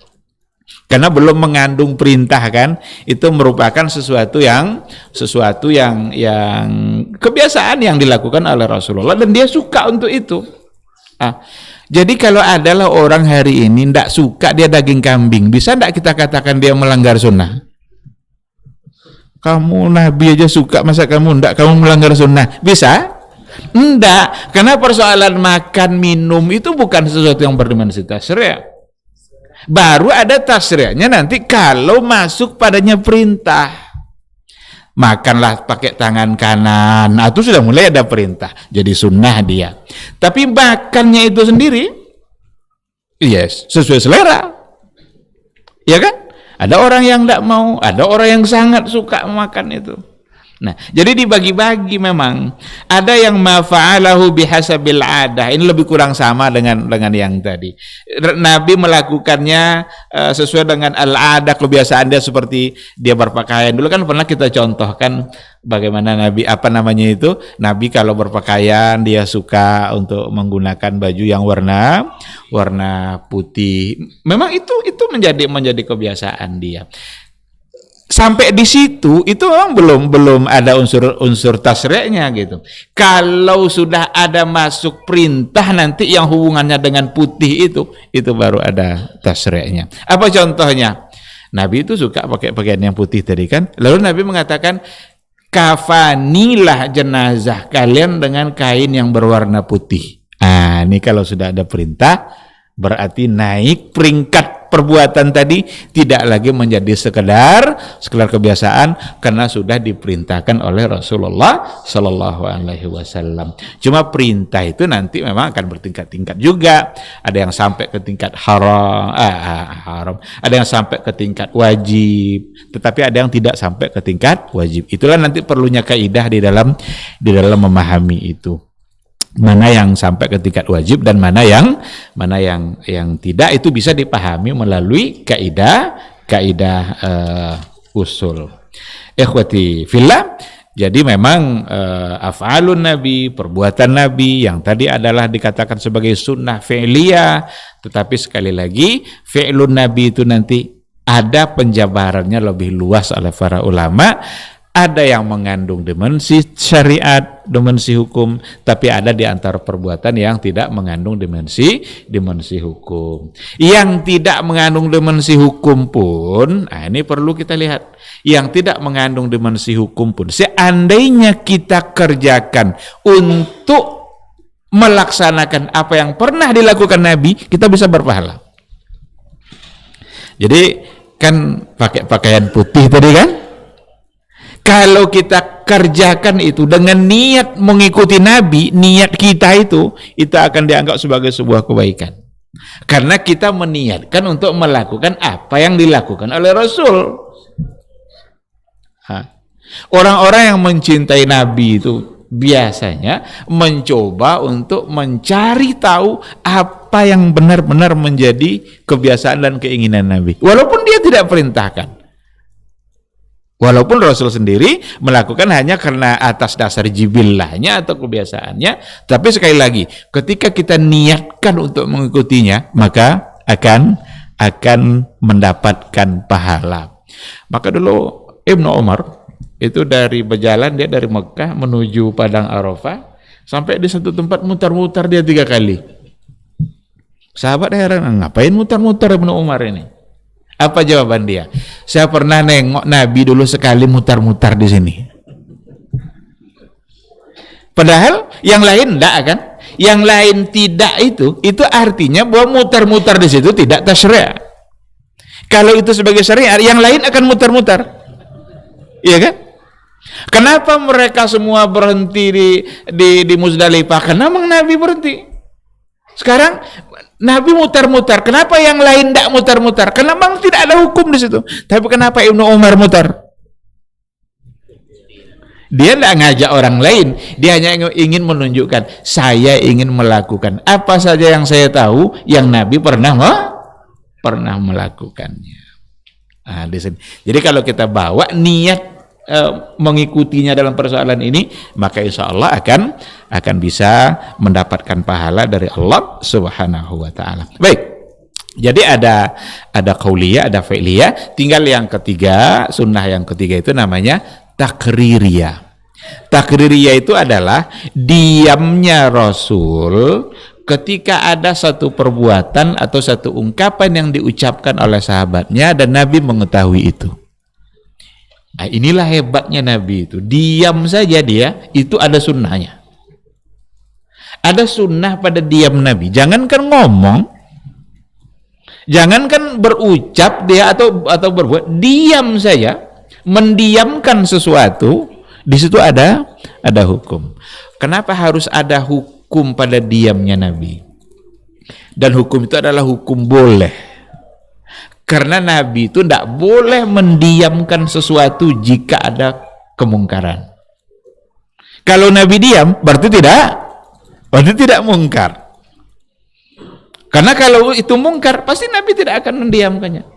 karena belum mengandung perintah kan. Itu merupakan sesuatu yang kebiasaan yang dilakukan oleh Rasulullah dan dia suka untuk itu. Jadi kalau adalah orang hari ini tidak suka dia daging kambing, bisa tidak kita katakan dia melanggar sunnah? Kamu Nabi aja suka, masa kamu tidak, kamu melanggar sunnah? Bisa? Enggak, karena persoalan makan minum itu bukan sesuatu yang berdimensi tasyri'. Baru ada tasyri'nya nanti kalau masuk padanya perintah. Makanlah pakai tangan kanan, itu sudah mulai ada perintah, jadi sunnah dia. Tapi makannya itu sendiri, yes, sesuai selera, ya kan? Ada orang yang tidak mau, ada orang yang sangat suka makan itu. Nah, jadi dibagi-bagi memang. Ada yang mafa'alahu bihasabil adah. Ini lebih kurang sama dengan yang tadi. Nabi melakukannya sesuai dengan al-adah, kebiasaan dia, seperti dia berpakaian. Dulu kan pernah kita contohkan bagaimana Nabi, Nabi kalau berpakaian dia suka untuk menggunakan baju yang warna putih. Memang itu menjadi kebiasaan dia. Sampai di situ itu memang belum ada unsur tasyri'nya gitu. Kalau sudah ada masuk perintah nanti yang hubungannya dengan putih itu baru ada tasyri'nya. Apa contohnya? Nabi itu suka pakai pakaian yang putih tadi kan. Lalu Nabi mengatakan, kafanilah jenazah kalian dengan kain yang berwarna putih. Ini kalau sudah ada perintah berarti naik peringkat perbuatan tadi, tidak lagi menjadi sekedar kebiasaan, karena sudah diperintahkan oleh Rasulullah Shallallahu Alaihi Wasallam. Cuma perintah itu nanti memang akan bertingkat-tingkat juga. Ada yang sampai ke tingkat haram, ada yang sampai ke tingkat wajib, tetapi ada yang tidak sampai ke tingkat wajib. Itulah nanti perlunya kaidah di dalam memahami itu. Mana yang sampai ke tingkat wajib dan mana yang tidak, itu bisa dipahami melalui kaidah usul. Ikhwati fillah, jadi memang af'alun Nabi, perbuatan Nabi yang tadi adalah dikatakan sebagai sunnah fi'liyah, tetapi sekali lagi fi'lun Nabi itu nanti ada penjabarannya lebih luas oleh para ulama. Ada yang mengandung dimensi syariat, dimensi hukum, tapi ada di antara perbuatan yang tidak mengandung dimensi hukum. Yang tidak mengandung dimensi hukum pun, ini perlu kita lihat. Yang tidak mengandung dimensi hukum pun, seandainya kita kerjakan untuk melaksanakan apa yang pernah dilakukan Nabi, kita bisa berpahala. Jadi kan pakai pakaian putih tadi kan? Kalau kita kerjakan itu dengan niat mengikuti Nabi, niat kita itu akan dianggap sebagai sebuah kebaikan. Karena kita meniatkan untuk melakukan apa yang dilakukan oleh Rasul. Orang-orang yang mencintai Nabi itu biasanya mencoba untuk mencari tahu apa yang benar-benar menjadi kebiasaan dan keinginan Nabi. Walaupun dia tidak perintahkan. Walaupun Rasul sendiri melakukan hanya karena atas dasar jibillahnya atau kebiasaannya, tapi sekali lagi, ketika kita niatkan untuk mengikutinya, maka akan mendapatkan pahala. Maka dulu Ibnu Umar itu berjalan dia dari Mekah menuju Padang Arafah, sampai di satu tempat mutar-mutar dia 3 kali. Sahabat heran, ngapain mutar-mutar Ibnu Umar ini? Apa jawaban dia? Saya pernah nengok Nabi dulu sekali mutar-mutar di sini. Padahal yang lain enggak kan? Yang lain tidak itu artinya bahwa mutar-mutar di situ tidak tasyri'. Kalau itu sebagai syariat, yang lain akan mutar-mutar. Iya kan? Kenapa mereka semua berhenti di Muzdalifah? Karena memang Nabi berhenti. Sekarang Nabi mutar-mutar. Kenapa yang lain tidak mutar-mutar? Karena memang tidak ada hukum di situ. Tapi kenapa Ibnu Umar mutar? Dia tidak ngajak orang lain. Dia hanya ingin menunjukkan, saya ingin melakukan apa saja yang saya tahu yang Nabi pernah melakukannya. Nah, di sini. Jadi kalau kita bawa niat mengikutinya dalam persoalan ini, maka insya Allah akan bisa mendapatkan pahala dari Allah Subhanahu wa taala. Baik. Jadi ada qauliyah, ada fi'liyah. Tinggal yang ketiga, sunnah yang ketiga itu namanya takririyah. Takririyah itu adalah diamnya Rasul ketika ada satu perbuatan atau satu ungkapan yang diucapkan oleh sahabatnya dan Nabi mengetahui itu. Nah, inilah hebatnya Nabi itu. Diam saja dia, itu ada sunnahnya. Ada sunnah pada diam Nabi. Jangankan ngomong, jangankan berucap dia atau berbuat, diam saja, mendiamkan sesuatu. Di situ ada hukum. Kenapa harus ada hukum pada diamnya Nabi? Dan hukum itu adalah hukum boleh. Karena Nabi itu tidak boleh mendiamkan sesuatu jika ada kemungkaran. Kalau Nabi diam, berarti tidak mungkar. Karena kalau itu mungkar, pasti Nabi tidak akan mendiamkannya.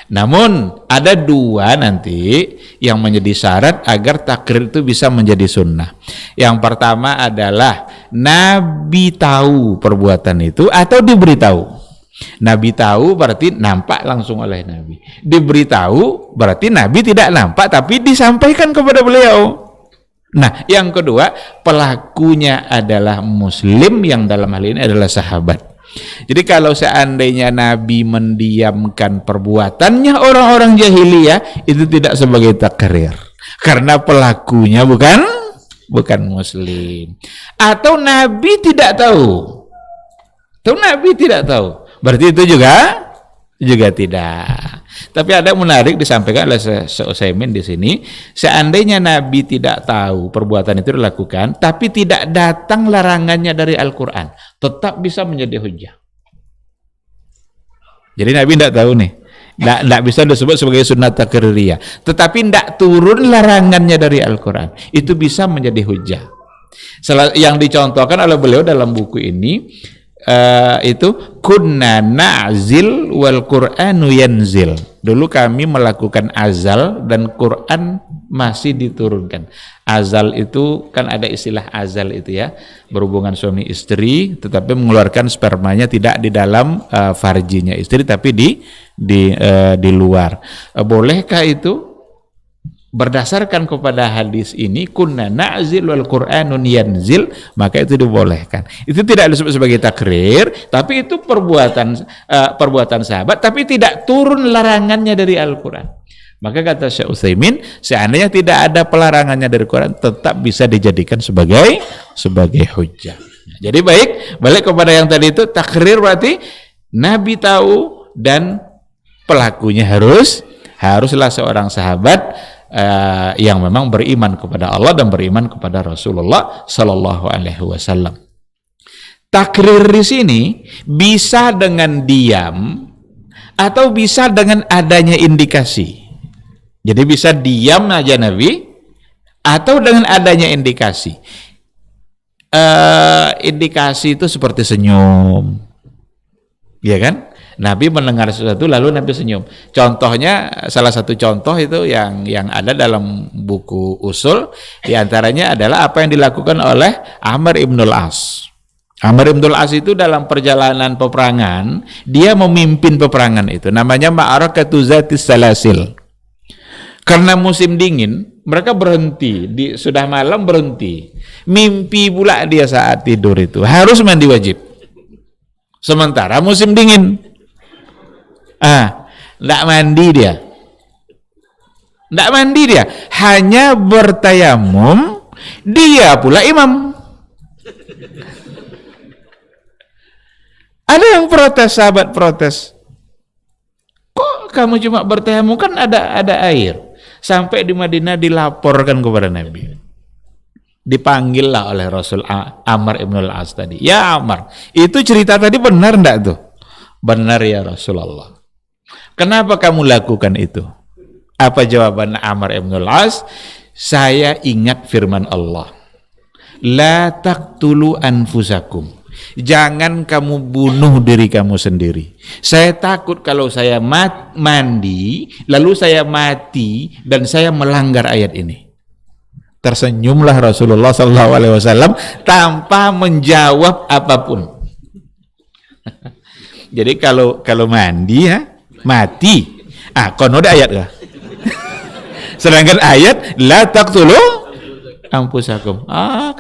Namun ada dua nanti yang menjadi syarat agar takrir itu bisa menjadi sunnah. Yang pertama adalah Nabi tahu perbuatan itu atau diberitahu. Nabi tahu berarti nampak langsung oleh Nabi. Diberitahu berarti Nabi tidak nampak tapi disampaikan kepada beliau. Nah, yang kedua, pelakunya adalah muslim yang dalam hal ini adalah sahabat. Jadi kalau seandainya Nabi mendiamkan perbuatannya orang-orang jahiliyah, itu tidak sebagai takrir karena pelakunya bukan muslim. Atau Nabi tidak tahu. Berarti itu juga tidak. Tapi ada menarik disampaikan oleh Syekh Utsaimin di sini, seandainya Nabi tidak tahu perbuatan itu dilakukan, tapi tidak datang larangannya dari Al-Qur'an, tetap bisa menjadi hujjah. Jadi Nabi tidak tahu nih, tidak bisa disebut sebagai sunnah takririyah, tetapi tidak turun larangannya dari Al-Qur'an, itu bisa menjadi hujjah. Yang dicontohkan oleh beliau dalam buku ini itu kunna na'zil wal Qur'anu yanzil. Dulu kami melakukan azal dan Quran masih diturunkan. Azal itu kan ada istilah azal itu ya, berhubungan suami istri tetapi mengeluarkan spermanya tidak di dalam farjinya istri tapi di luar. Bolehkah itu? Berdasarkan kepada hadis ini kunna na'zil wal Qur'anun yanzil, maka itu dibolehkan. Itu tidak disebut sebagai takrir, tapi itu perbuatan sahabat tapi tidak turun larangannya dari Al-Qur'an. Maka kata Syekh Utsaimin, seandainya tidak ada pelarangannya dari Quran tetap bisa dijadikan sebagai hujjah. Jadi balik kepada yang tadi itu, takrir berarti Nabi tahu dan pelakunya haruslah seorang sahabat yang memang beriman kepada Allah dan beriman kepada Rasulullah Sallallahu Alaihi Wasallam. Takrir di sini bisa dengan diam atau bisa dengan adanya indikasi. Jadi bisa diam aja Nabi atau dengan adanya indikasi. Indikasi itu seperti senyum, ya kan? Nabi mendengar sesuatu lalu Nabi senyum. Contohnya, salah satu contoh itu yang ada dalam buku usul, diantaranya adalah apa yang dilakukan oleh Amr ibn al-As. Amr ibn al-As itu dalam perjalanan peperangan, dia memimpin peperangan itu, namanya Ma'arakatu Zatis Salasil. Karena musim dingin, mereka berhenti, sudah malam berhenti. Mimpi pula dia saat tidur itu, harus mandi wajib. Sementara musim dingin. Tidak mandi dia, hanya bertayamum dia pula imam. Ada yang protes, sahabat protes. Kok kamu cuma bertayamum, kan ada air. Sampai di Madinah dilaporkan kepada Nabi. Dipanggillah oleh Rasul Amr ibn al-As tadi. Ya Amr, itu cerita tadi benar enggak tuh? Benar ya Rasulullah. Kenapa kamu lakukan itu? Apa jawaban Amr ibn al-As? Saya ingat firman Allah. La taqtulu anfusakum. Jangan kamu bunuh diri kamu sendiri. Saya takut kalau saya mandi, lalu saya mati dan saya melanggar ayat ini. Tersenyumlah Rasulullah SAW tanpa menjawab apapun. Jadi kalau mandi, mati. Kono ada ayat kah? Sedangkan ayat la taqtulu anfusakum.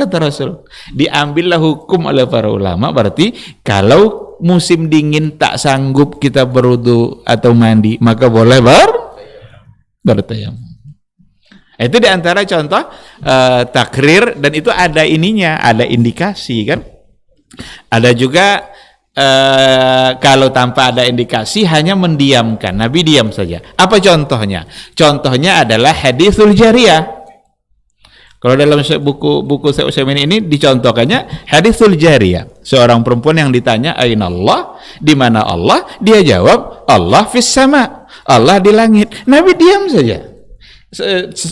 Kata Rasul, diambillah hukum oleh para ulama, berarti kalau musim dingin tak sanggup kita berwudu atau mandi, maka boleh bertayamum. Itu diantara contoh takrir, dan itu ada ininya, ada indikasi kan. Ada juga kalau tanpa ada indikasi hanya mendiamkan, Nabi diam saja. Apa contohnya? Contohnya adalah haditsul jariyah. Kalau dalam buku Syekh Utsaimin ini dicontohkannya haditsul jariyah. Seorang perempuan yang ditanya aina Allah, di mana Allah? Dia jawab Allah fis sama, Allah di langit. Nabi diam saja.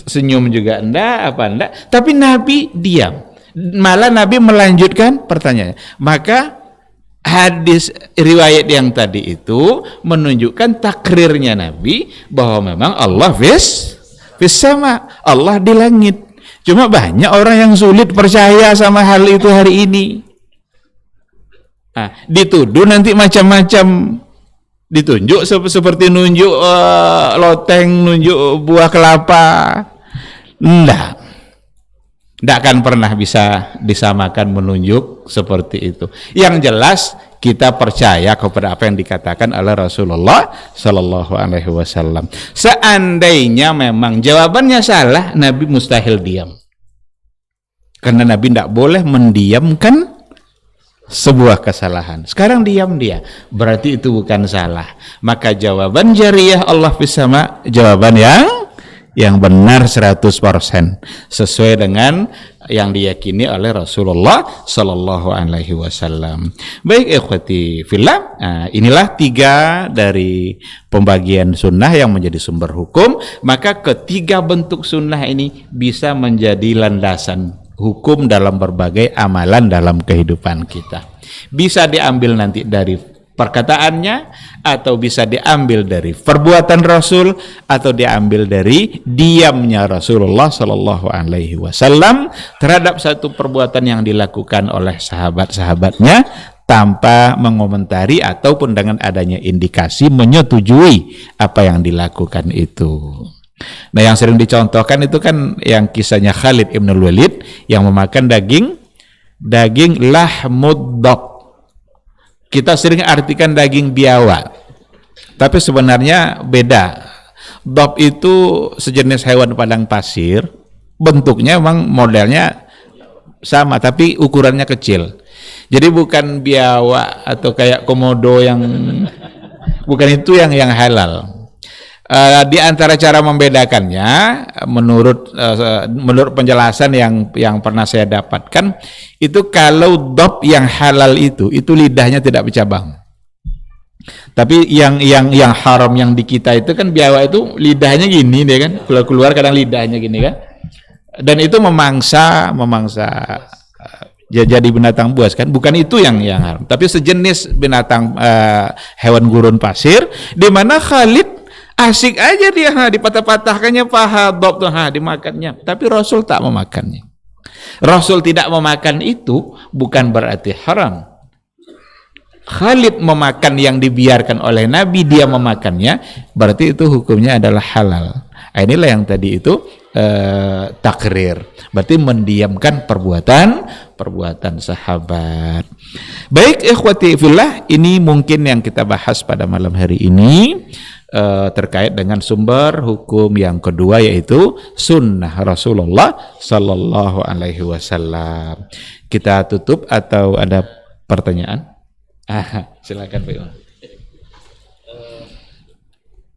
Senyum juga enggak, apa enggak, tapi Nabi diam. Malah Nabi melanjutkan pertanyaannya. Maka hadis riwayat yang tadi itu menunjukkan takrirnya Nabi bahwa memang Allah fis sama, Allah di langit. Cuma banyak orang yang sulit percaya sama hal itu hari ini. Dituduh nanti macam-macam, ditunjuk seperti nunjuk loteng, nunjuk buah kelapa. Nggak akan pernah bisa disamakan menunjuk seperti itu. Yang jelas kita percaya kepada apa yang dikatakan oleh Rasulullah Sallallahu Alaihi Wasallam. Seandainya memang jawabannya salah, Nabi mustahil diam. Karena Nabi tidak boleh mendiamkan sebuah kesalahan. Sekarang diam dia, berarti itu bukan salah. Maka jawaban jariyah Allah fisama, jawaban yang benar 100%, sesuai dengan yang diyakini oleh Rasulullah Sallallahu Alaihi Wasallam. Baik ikhwati fillah, inilah 3 dari pembagian sunnah yang menjadi sumber hukum. Maka ketiga bentuk sunnah ini bisa menjadi landasan hukum dalam berbagai amalan dalam kehidupan kita. Bisa diambil nanti dari perkataannya, atau bisa diambil dari perbuatan Rasul, atau diambil dari diamnya Rasulullah Sallallahu Alaihi Wasallam terhadap satu perbuatan yang dilakukan oleh sahabat-sahabatnya tanpa mengomentari ataupun dengan adanya indikasi menyetujui apa yang dilakukan itu. Nah, yang sering dicontohkan itu kan yang kisahnya Khalid ibn Walid yang memakan daging lahmud dab. Kita sering artikan daging biawak, tapi sebenarnya beda. Dab itu sejenis hewan padang pasir, bentuknya memang modelnya sama, tapi ukurannya kecil. Jadi bukan biawak atau kayak komodo yang bukan itu yang halal. Di antara cara membedakannya, menurut penjelasan yang pernah saya dapatkan, itu kalau dab yang halal itu lidahnya tidak bercabang. Tapi yang haram yang di kita itu kan biawak itu lidahnya gini deh kan, keluar kadang lidahnya gini kan. Dan itu memangsa jadi binatang buas kan, bukan itu yang haram. Tapi sejenis binatang hewan gurun pasir, di mana Khalid asik aja dia dipatah-patahkannya paha dab tuh dimakannya, tapi Rasul tak memakannya. Rasul tidak memakan itu bukan berarti haram. Khalid memakan yang dibiarkan oleh Nabi, dia memakannya, berarti itu hukumnya adalah halal. Inilah yang tadi itu takrir, berarti mendiamkan perbuatan sahabat. Baik ikhwati fillah, ini mungkin yang kita bahas pada malam hari ini. terkait dengan sumber hukum yang kedua, yaitu sunnah Rasulullah Sallallahu Alaihi Wasallam. Kita tutup atau ada pertanyaan? Silakan Pak Iwan.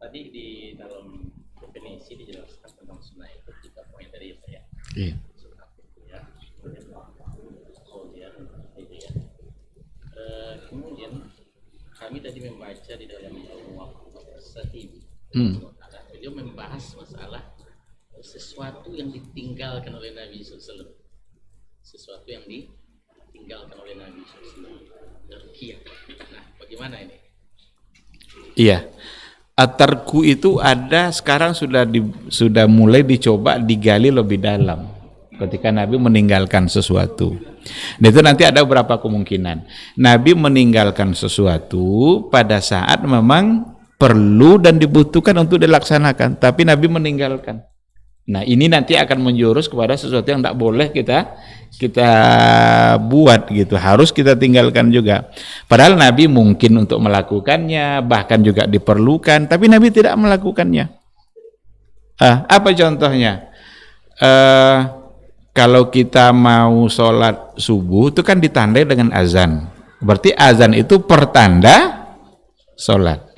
Tadi di dalam definisi dijelaskan tentang sunnah itu 3 poin tadi ya Pak ya. Iya. Kemudian kami tadi membaca di dalam Sahih. Beliau membahas masalah sesuatu yang ditinggalkan oleh Nabi SAW. Sesuatu yang ditinggalkan oleh Nabi SAW. Nah, bagaimana ini? Iya. At-tarku itu ada sekarang sudah mulai dicoba digali lebih dalam ketika Nabi meninggalkan sesuatu. Dan itu nanti ada beberapa kemungkinan. Nabi meninggalkan sesuatu pada saat memang perlu dan dibutuhkan untuk dilaksanakan, tapi Nabi meninggalkan. Nah, ini nanti akan menjurus kepada sesuatu yang tak boleh kita buat gitu, harus kita tinggalkan juga. Padahal Nabi mungkin untuk melakukannya, bahkan juga diperlukan, tapi Nabi tidak melakukannya. Apa contohnya? Kalau kita mau sholat subuh itu kan ditandai dengan azan. Berarti azan itu pertanda sholat.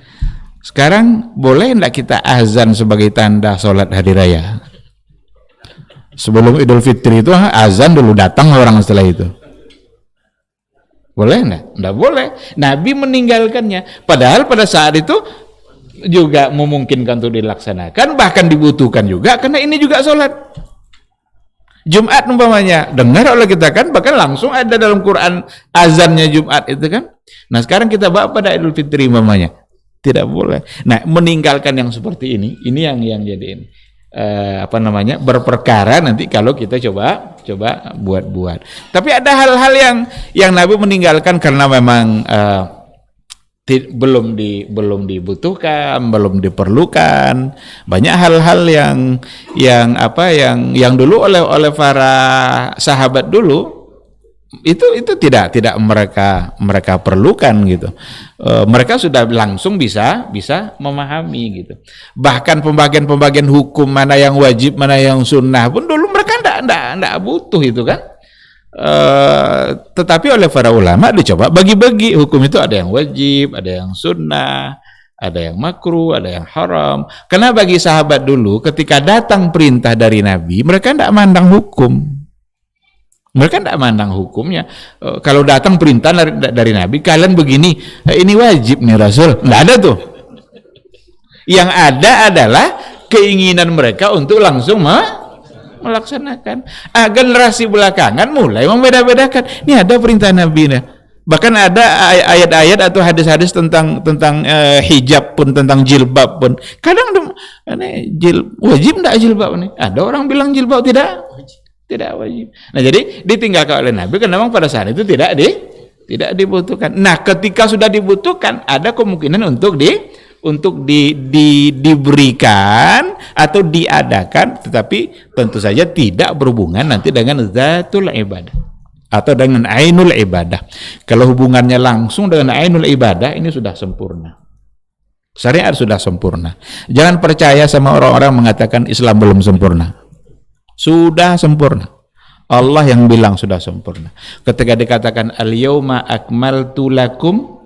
Sekarang boleh enggak kita azan sebagai tanda sholat hari raya? Sebelum Idul Fitri itu azan dulu, datang orang setelah itu. Boleh enggak? Enggak boleh. Nabi meninggalkannya. Padahal pada saat itu juga memungkinkan untuk dilaksanakan, bahkan dibutuhkan juga, karena ini juga sholat. Jumat umpamanya, dengar oleh kita kan, bahkan langsung ada dalam Quran azannya Jumat itu kan. Nah sekarang kita bawa pada Idul Fitri umpamanya, tidak boleh. Nah meninggalkan yang seperti ini yang jadi berperkara nanti kalau kita coba buat. Tapi ada hal-hal yang Nabi meninggalkan karena memang belum dibutuhkan, belum diperlukan. Banyak hal-hal yang dulu oleh para sahabat dulu itu tidak mereka perlukan gitu. Mereka sudah langsung bisa memahami gitu. Bahkan pembagian hukum mana yang wajib, mana yang sunnah pun dulu mereka enggak butuh itu kan. Tetapi oleh para ulama dicoba bagi-bagi hukum itu, ada yang wajib, ada yang sunnah, ada yang makruh, ada yang haram. Karena bagi sahabat dulu ketika datang perintah dari Nabi, mereka tidak mandang hukum. Mereka tidak mandang hukumnya. Kalau datang perintah dari Nabi, kalian begini, ini wajib nih Rasul, nggak ada tuh. Yang ada adalah keinginan mereka untuk langsung melaksanakan. Generasi belakangan mulai membeda-bedakan. Ini ada perintah Nabi nih. Bahkan ada ayat-ayat atau hadis-hadis tentang hijab pun, tentang jilbab pun. Kadang wajib enggak jilbab nih? Ada orang bilang jilbab tidak wajib. Nah, jadi ditinggalkan oleh Nabi karena memang pada saat itu tidak dibutuhkan. Nah, ketika sudah dibutuhkan, ada kemungkinan untuk diberikan atau diadakan, tetapi tentu saja tidak berhubungan nanti dengan zatul ibadah atau dengan ainul ibadah. Kalau hubungannya langsung dengan ainul ibadah, ini sudah sempurna. Syariat sudah sempurna. Jangan percaya sama orang-orang mengatakan Islam belum sempurna. Sudah sempurna. Allah yang bilang sudah sempurna. Ketika dikatakan al-yauma akmaltu lakum,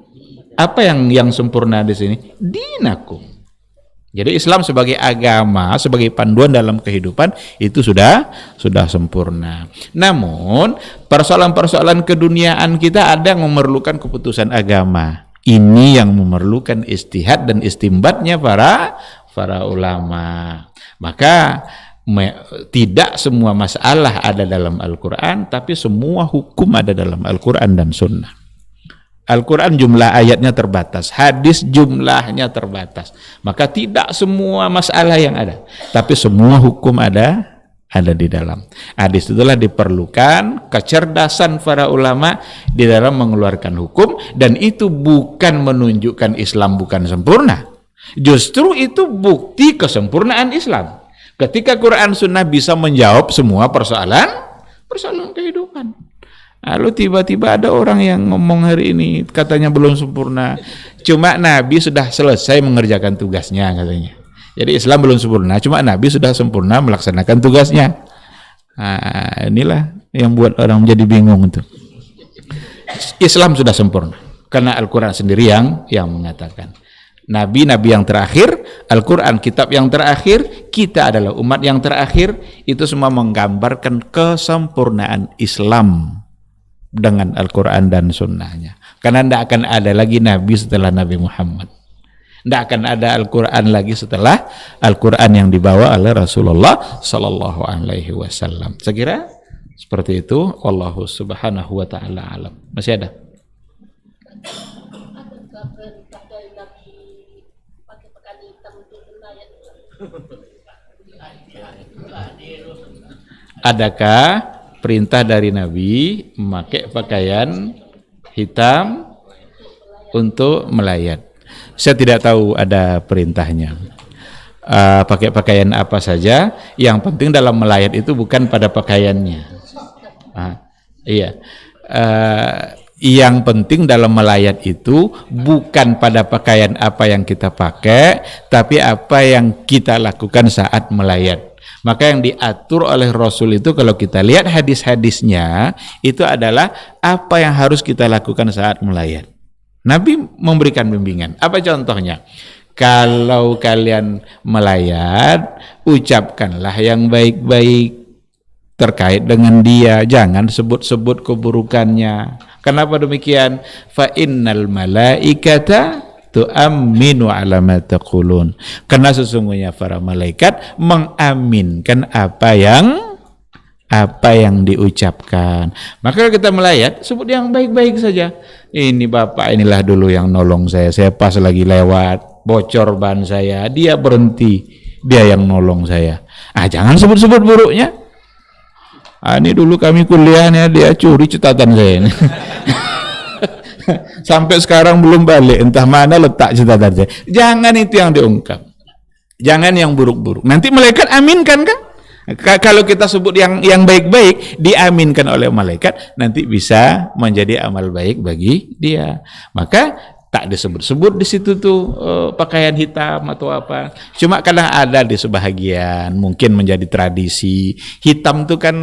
apa yang sempurna di sini? Dinakum. Jadi Islam sebagai agama, sebagai panduan dalam kehidupan itu sudah sempurna. Namun persoalan-persoalan keduniaan kita ada yang memerlukan keputusan agama. Ini yang memerlukan istihad dan istimbatnya para ulama. Maka tidak semua masalah ada dalam Al-Quran, tapi semua hukum ada dalam Al-Quran dan Sunnah. Al-Quran jumlah ayatnya terbatas, hadis jumlahnya terbatas, maka tidak semua masalah yang ada, tapi semua hukum ada di dalam. Hadis itulah diperlukan kecerdasan para ulama di dalam mengeluarkan hukum, dan itu bukan menunjukkan Islam bukan sempurna, justru itu bukti kesempurnaan Islam. Ketika Quran Sunnah bisa menjawab semua persoalan kehidupan. Lalu tiba-tiba ada orang yang ngomong hari ini katanya belum sempurna. Cuma Nabi sudah selesai mengerjakan tugasnya katanya. Jadi Islam belum sempurna, cuma Nabi sudah sempurna melaksanakan tugasnya. Nah, inilah yang buat orang menjadi bingung itu. Islam sudah sempurna karena Al-Quran sendiri yang mengatakan. Nabi-nabi yang terakhir, Al-Quran kitab yang terakhir, kita adalah umat yang terakhir. Itu semua menggambarkan kesempurnaan Islam dengan Al-Quran dan sunnahnya. Karena tidak akan ada lagi Nabi setelah Nabi Muhammad. Tidak akan ada Al-Quran lagi setelah Al-Quran yang dibawa oleh Rasulullah Sallallahu Alaihi Wasallam. Saya kira seperti itu. Wallahu subhanahu wa ta'ala alam. Masih ada? Adakah perintah dari Nabi pakai pakaian hitam untuk melayat? Adakah perintah dari Nabi memakai pakaian hitam untuk melayat? Saya tidak tahu ada perintahnya. Pakai pakaian apa saja, yang penting dalam melayat itu bukan pada pakaiannya. Iya. Yang penting dalam melayat itu bukan pada pakaian apa yang kita pakai, tapi apa yang kita lakukan saat melayat. Maka yang diatur oleh Rasul itu kalau kita lihat hadis-hadisnya itu adalah apa yang harus kita lakukan saat melayat. Nabi memberikan bimbingan. Apa contohnya? Kalau kalian melayat, ucapkanlah yang baik-baik terkait dengan dia, jangan sebut-sebut keburukannya. Kenapa demikian? Fa innal malaikata tu'amminu ala ma taqulun. Karena sesungguhnya para malaikat mengaminkan apa yang diucapkan. Maka kalau kita melayat, sebut yang baik-baik saja. Ini bapak inilah dulu yang nolong saya pas lagi lewat, bocor ban saya, dia berhenti, dia yang nolong saya. Jangan sebut-sebut buruknya. Ini dulu kami kuliahnya dia curi catatan saya ini. Sampai sekarang belum balik, entah mana letak catatan saya. Jangan itu yang diungkap. Jangan yang buruk-buruk. Nanti malaikat aminkan kan? Kalau kita sebut yang baik-baik, diaminkan oleh malaikat, nanti bisa menjadi amal baik bagi dia. Maka tak disebut-sebut di situ tuh pakaian hitam atau apa. Cuma kadang ada di sebahagian, mungkin menjadi tradisi. Hitam tuh kan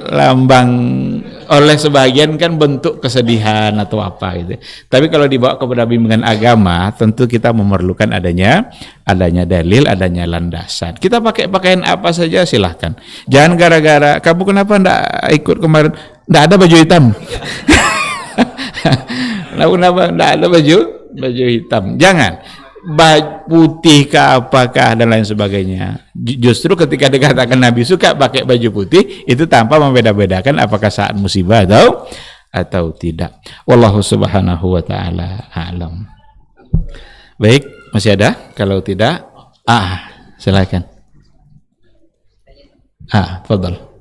lambang oleh sebagian kan bentuk kesedihan atau apa gitu. Tapi kalau dibawa kepada bimbingan agama, tentu kita memerlukan adanya dalil, adanya landasan. Kita pakai pakaian apa saja silahkan. Jangan gara-gara kamu kenapa ndak ikut kemarin, ndak ada baju hitam. Kenapa ndak ada baju hitam? Jangan. Baju putih ke apakah dan lain sebagainya. Justru ketika dikatakan Nabi suka pakai baju putih, itu tanpa membeda-bedakan apakah saat musibah atau tidak. Wallahu subhanahu wa ta'ala a'lam. Baik, masih ada? Kalau tidak, silakan. Fadhal.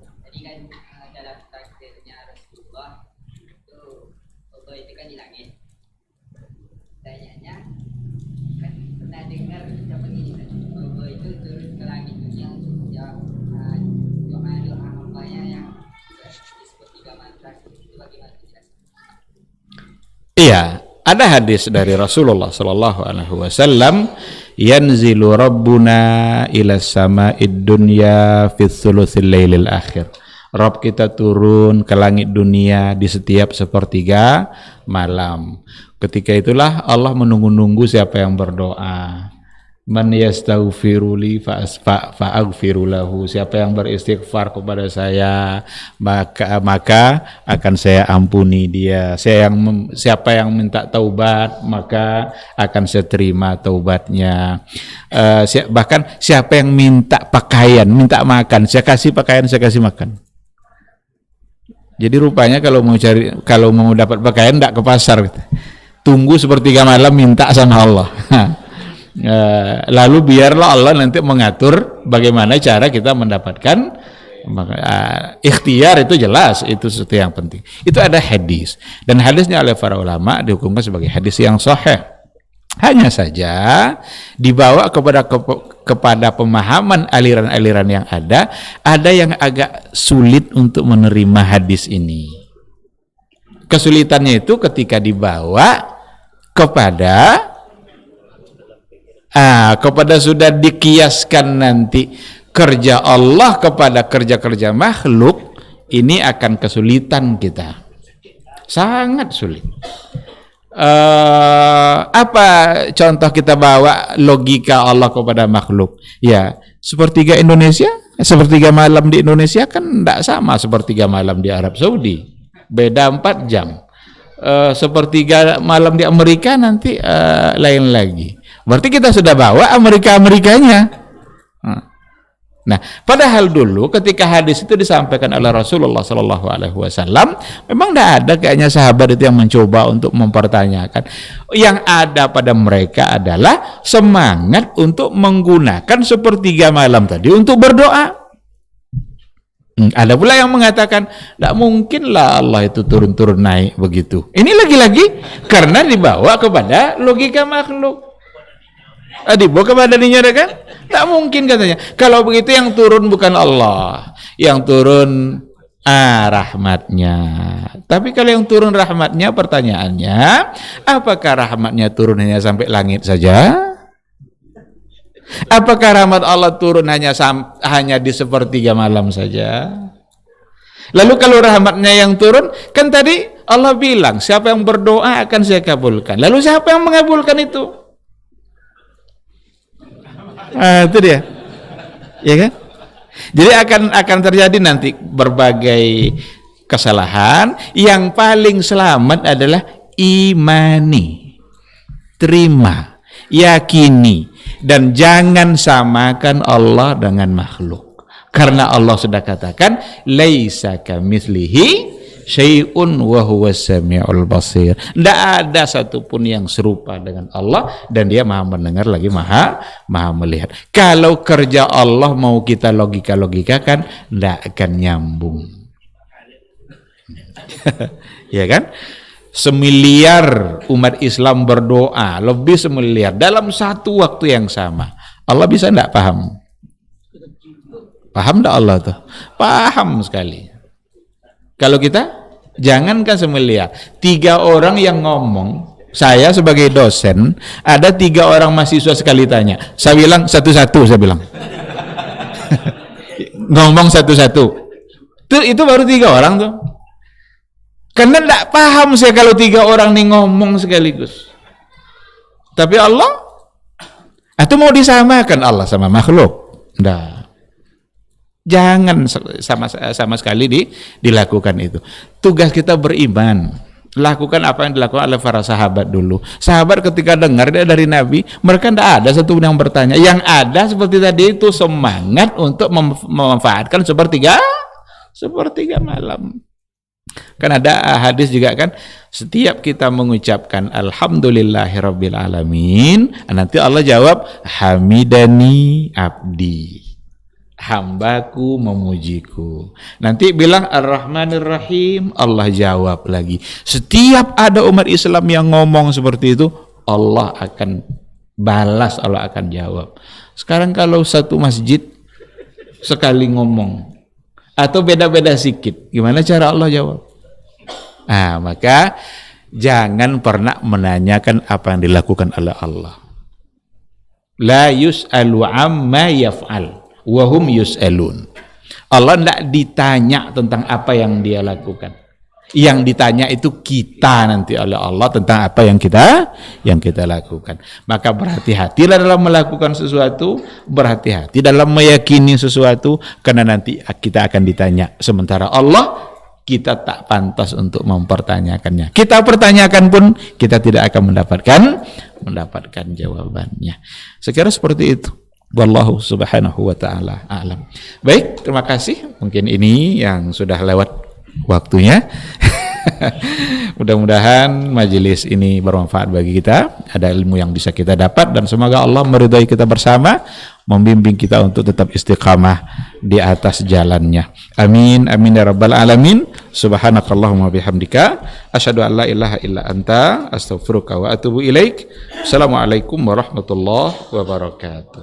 Iya, ada hadis dari Rasulullah sallallahu alaihi wasallam, yanzilu rabbuna ila sama'id dunya fi thuluthil lailil akhir. Rabb kita turun ke langit dunia di setiap sepertiga malam. Ketika itulah Allah menunggu-nunggu siapa yang berdoa. Man yastaghfiruli fa'aghfiru lahu. Siapa yang beristighfar kepada saya, maka akan saya ampuni dia. Siapa yang minta taubat, maka akan saya terima taubatnya. Bahkan siapa yang minta pakaian, minta makan, saya kasih pakaian, saya kasih makan. Jadi rupanya kalau mau dapat pakaian enggak ke pasar. Tunggu sepertiga malam minta sama Allah. Lalu biarlah Allah nanti mengatur bagaimana cara kita mendapatkan. Ikhtiar itu jelas, itu sesuatu yang penting. Itu ada hadis, dan hadisnya oleh para ulama dihukumkan sebagai hadis yang sahih. Hanya saja dibawa kepada kepada pemahaman aliran-aliran yang ada yang agak sulit untuk menerima hadis ini. Kesulitannya itu ketika dibawa kepada sudah dikiaskan nanti kerja Allah kepada kerja-kerja makhluk, ini akan kesulitan kita. Sangat sulit. Apa contoh kita bawa logika Allah kepada makhluk? Ya, sepertiga Indonesia, sepertiga malam di Indonesia kan tidak sama sepertiga malam di Arab Saudi, beda 4 jam. Sepertiga malam di Amerika nanti lain lagi. Berarti kita sudah bawa Amerika-Amerikanya. Nah, padahal dulu ketika hadis itu disampaikan oleh Rasulullah Sallallahu Alaihi Wasallam, memang tidak ada kayaknya sahabat itu yang mencoba untuk mempertanyakan. Yang ada pada mereka adalah semangat untuk menggunakan sepertiga malam tadi untuk berdoa. Ada pula yang mengatakan tidak mungkinlah Allah itu turun-turun naik begitu. Ini lagi-lagi karena dibawa kepada logika makhluk. Dibawa kepada dirinya kan? Tak mungkin katanya. Kalau begitu yang turun bukan Allah, yang turun rahmatnya. Tapi kalau yang turun rahmatnya, pertanyaannya, apakah rahmatnya turun hanya sampai langit saja? Apakah rahmat Allah turun hanya di sepertiga malam saja? Lalu kalau rahmatnya yang turun, kan tadi Allah bilang siapa yang berdoa akan saya kabulkan. Lalu siapa yang mengabulkan itu? Itu dia, ya kan? Jadi akan terjadi nanti berbagai kesalahan. Yang paling selamat adalah imani, terima, yakini, dan jangan samakan Allah dengan makhluk. Karena Allah sudah katakan, laisa kamitslihi syai'un wa huwas samiul basir. Tidak ada satupun yang serupa dengan Allah, dan dia maha mendengar lagi maha melihat. Kalau kerja Allah mau kita logika-logikakan, tidak akan nyambung. Ya kan? 1 miliar umat Islam berdoa, lebih 1 miliar dalam satu waktu yang sama. Allah bisa tidak paham? Paham tidak Allah tuh? Paham sekali. Kalau kita, jangankan 1 miliar, 3 orang yang ngomong, saya sebagai dosen, ada 3 orang mahasiswa sekali tanya, saya bilang satu-satu, saya bilang. Ngomong satu-satu. Itu baru 3 orang tuh. Karena tidak paham saya kalau 3 orang nih ngomong sekaligus. Tapi Allah, itu mau disamakan Allah sama makhluk? Tidak. Jangan sama sekali dilakukan itu. Tugas kita beriman, lakukan apa yang dilakukan oleh para sahabat dulu. Sahabat ketika dengar dari Nabi, mereka tidak ada satu yang bertanya. Yang ada seperti tadi itu semangat untuk memanfaatkan sepertiga malam. Kan ada hadis juga kan, setiap kita mengucapkan alhamdulillahirabbil alamin, nanti Allah jawab hamidani abdi, hambaku memujiku. Nanti bilang ar-rahmanir rahim, Allah jawab lagi. Setiap ada umat Islam yang ngomong seperti itu, Allah akan balas, Allah akan jawab. Sekarang kalau satu masjid sekali ngomong atau beda-beda sikit, gimana cara Allah jawab? Maka jangan pernah menanyakan apa yang dilakukan oleh Allah. La yus'alu amma yaf'al wahum yus'alun. Allah tidak ditanya tentang apa yang dia lakukan. Yang ditanya itu kita nanti oleh Allah tentang apa yang kita lakukan. Maka berhati-hatilah dalam melakukan sesuatu, berhati-hati dalam meyakini sesuatu, karena nanti kita akan ditanya. Sementara Allah, kita tak pantas untuk mempertanyakannya. Kita pertanyakan pun kita tidak akan mendapatkan jawabannya. Sekira seperti itu. Wallahu subhanahu wa ta'ala a'lam. Baik, terima kasih. Mungkin ini yang sudah lewat waktunya. Mudah-mudahan majelis ini bermanfaat bagi kita, ada ilmu yang bisa kita dapat, dan semoga Allah meridai kita bersama, membimbing kita untuk tetap istiqamah di atas jalannya. Amin amin ya rabbal alamin. Subhanakallahumma bihamdika asyhadu an la ilaha illa anta astaghfiruka wa atubu ilaik. Assalamualaikum warahmatullahi wabarakatuh.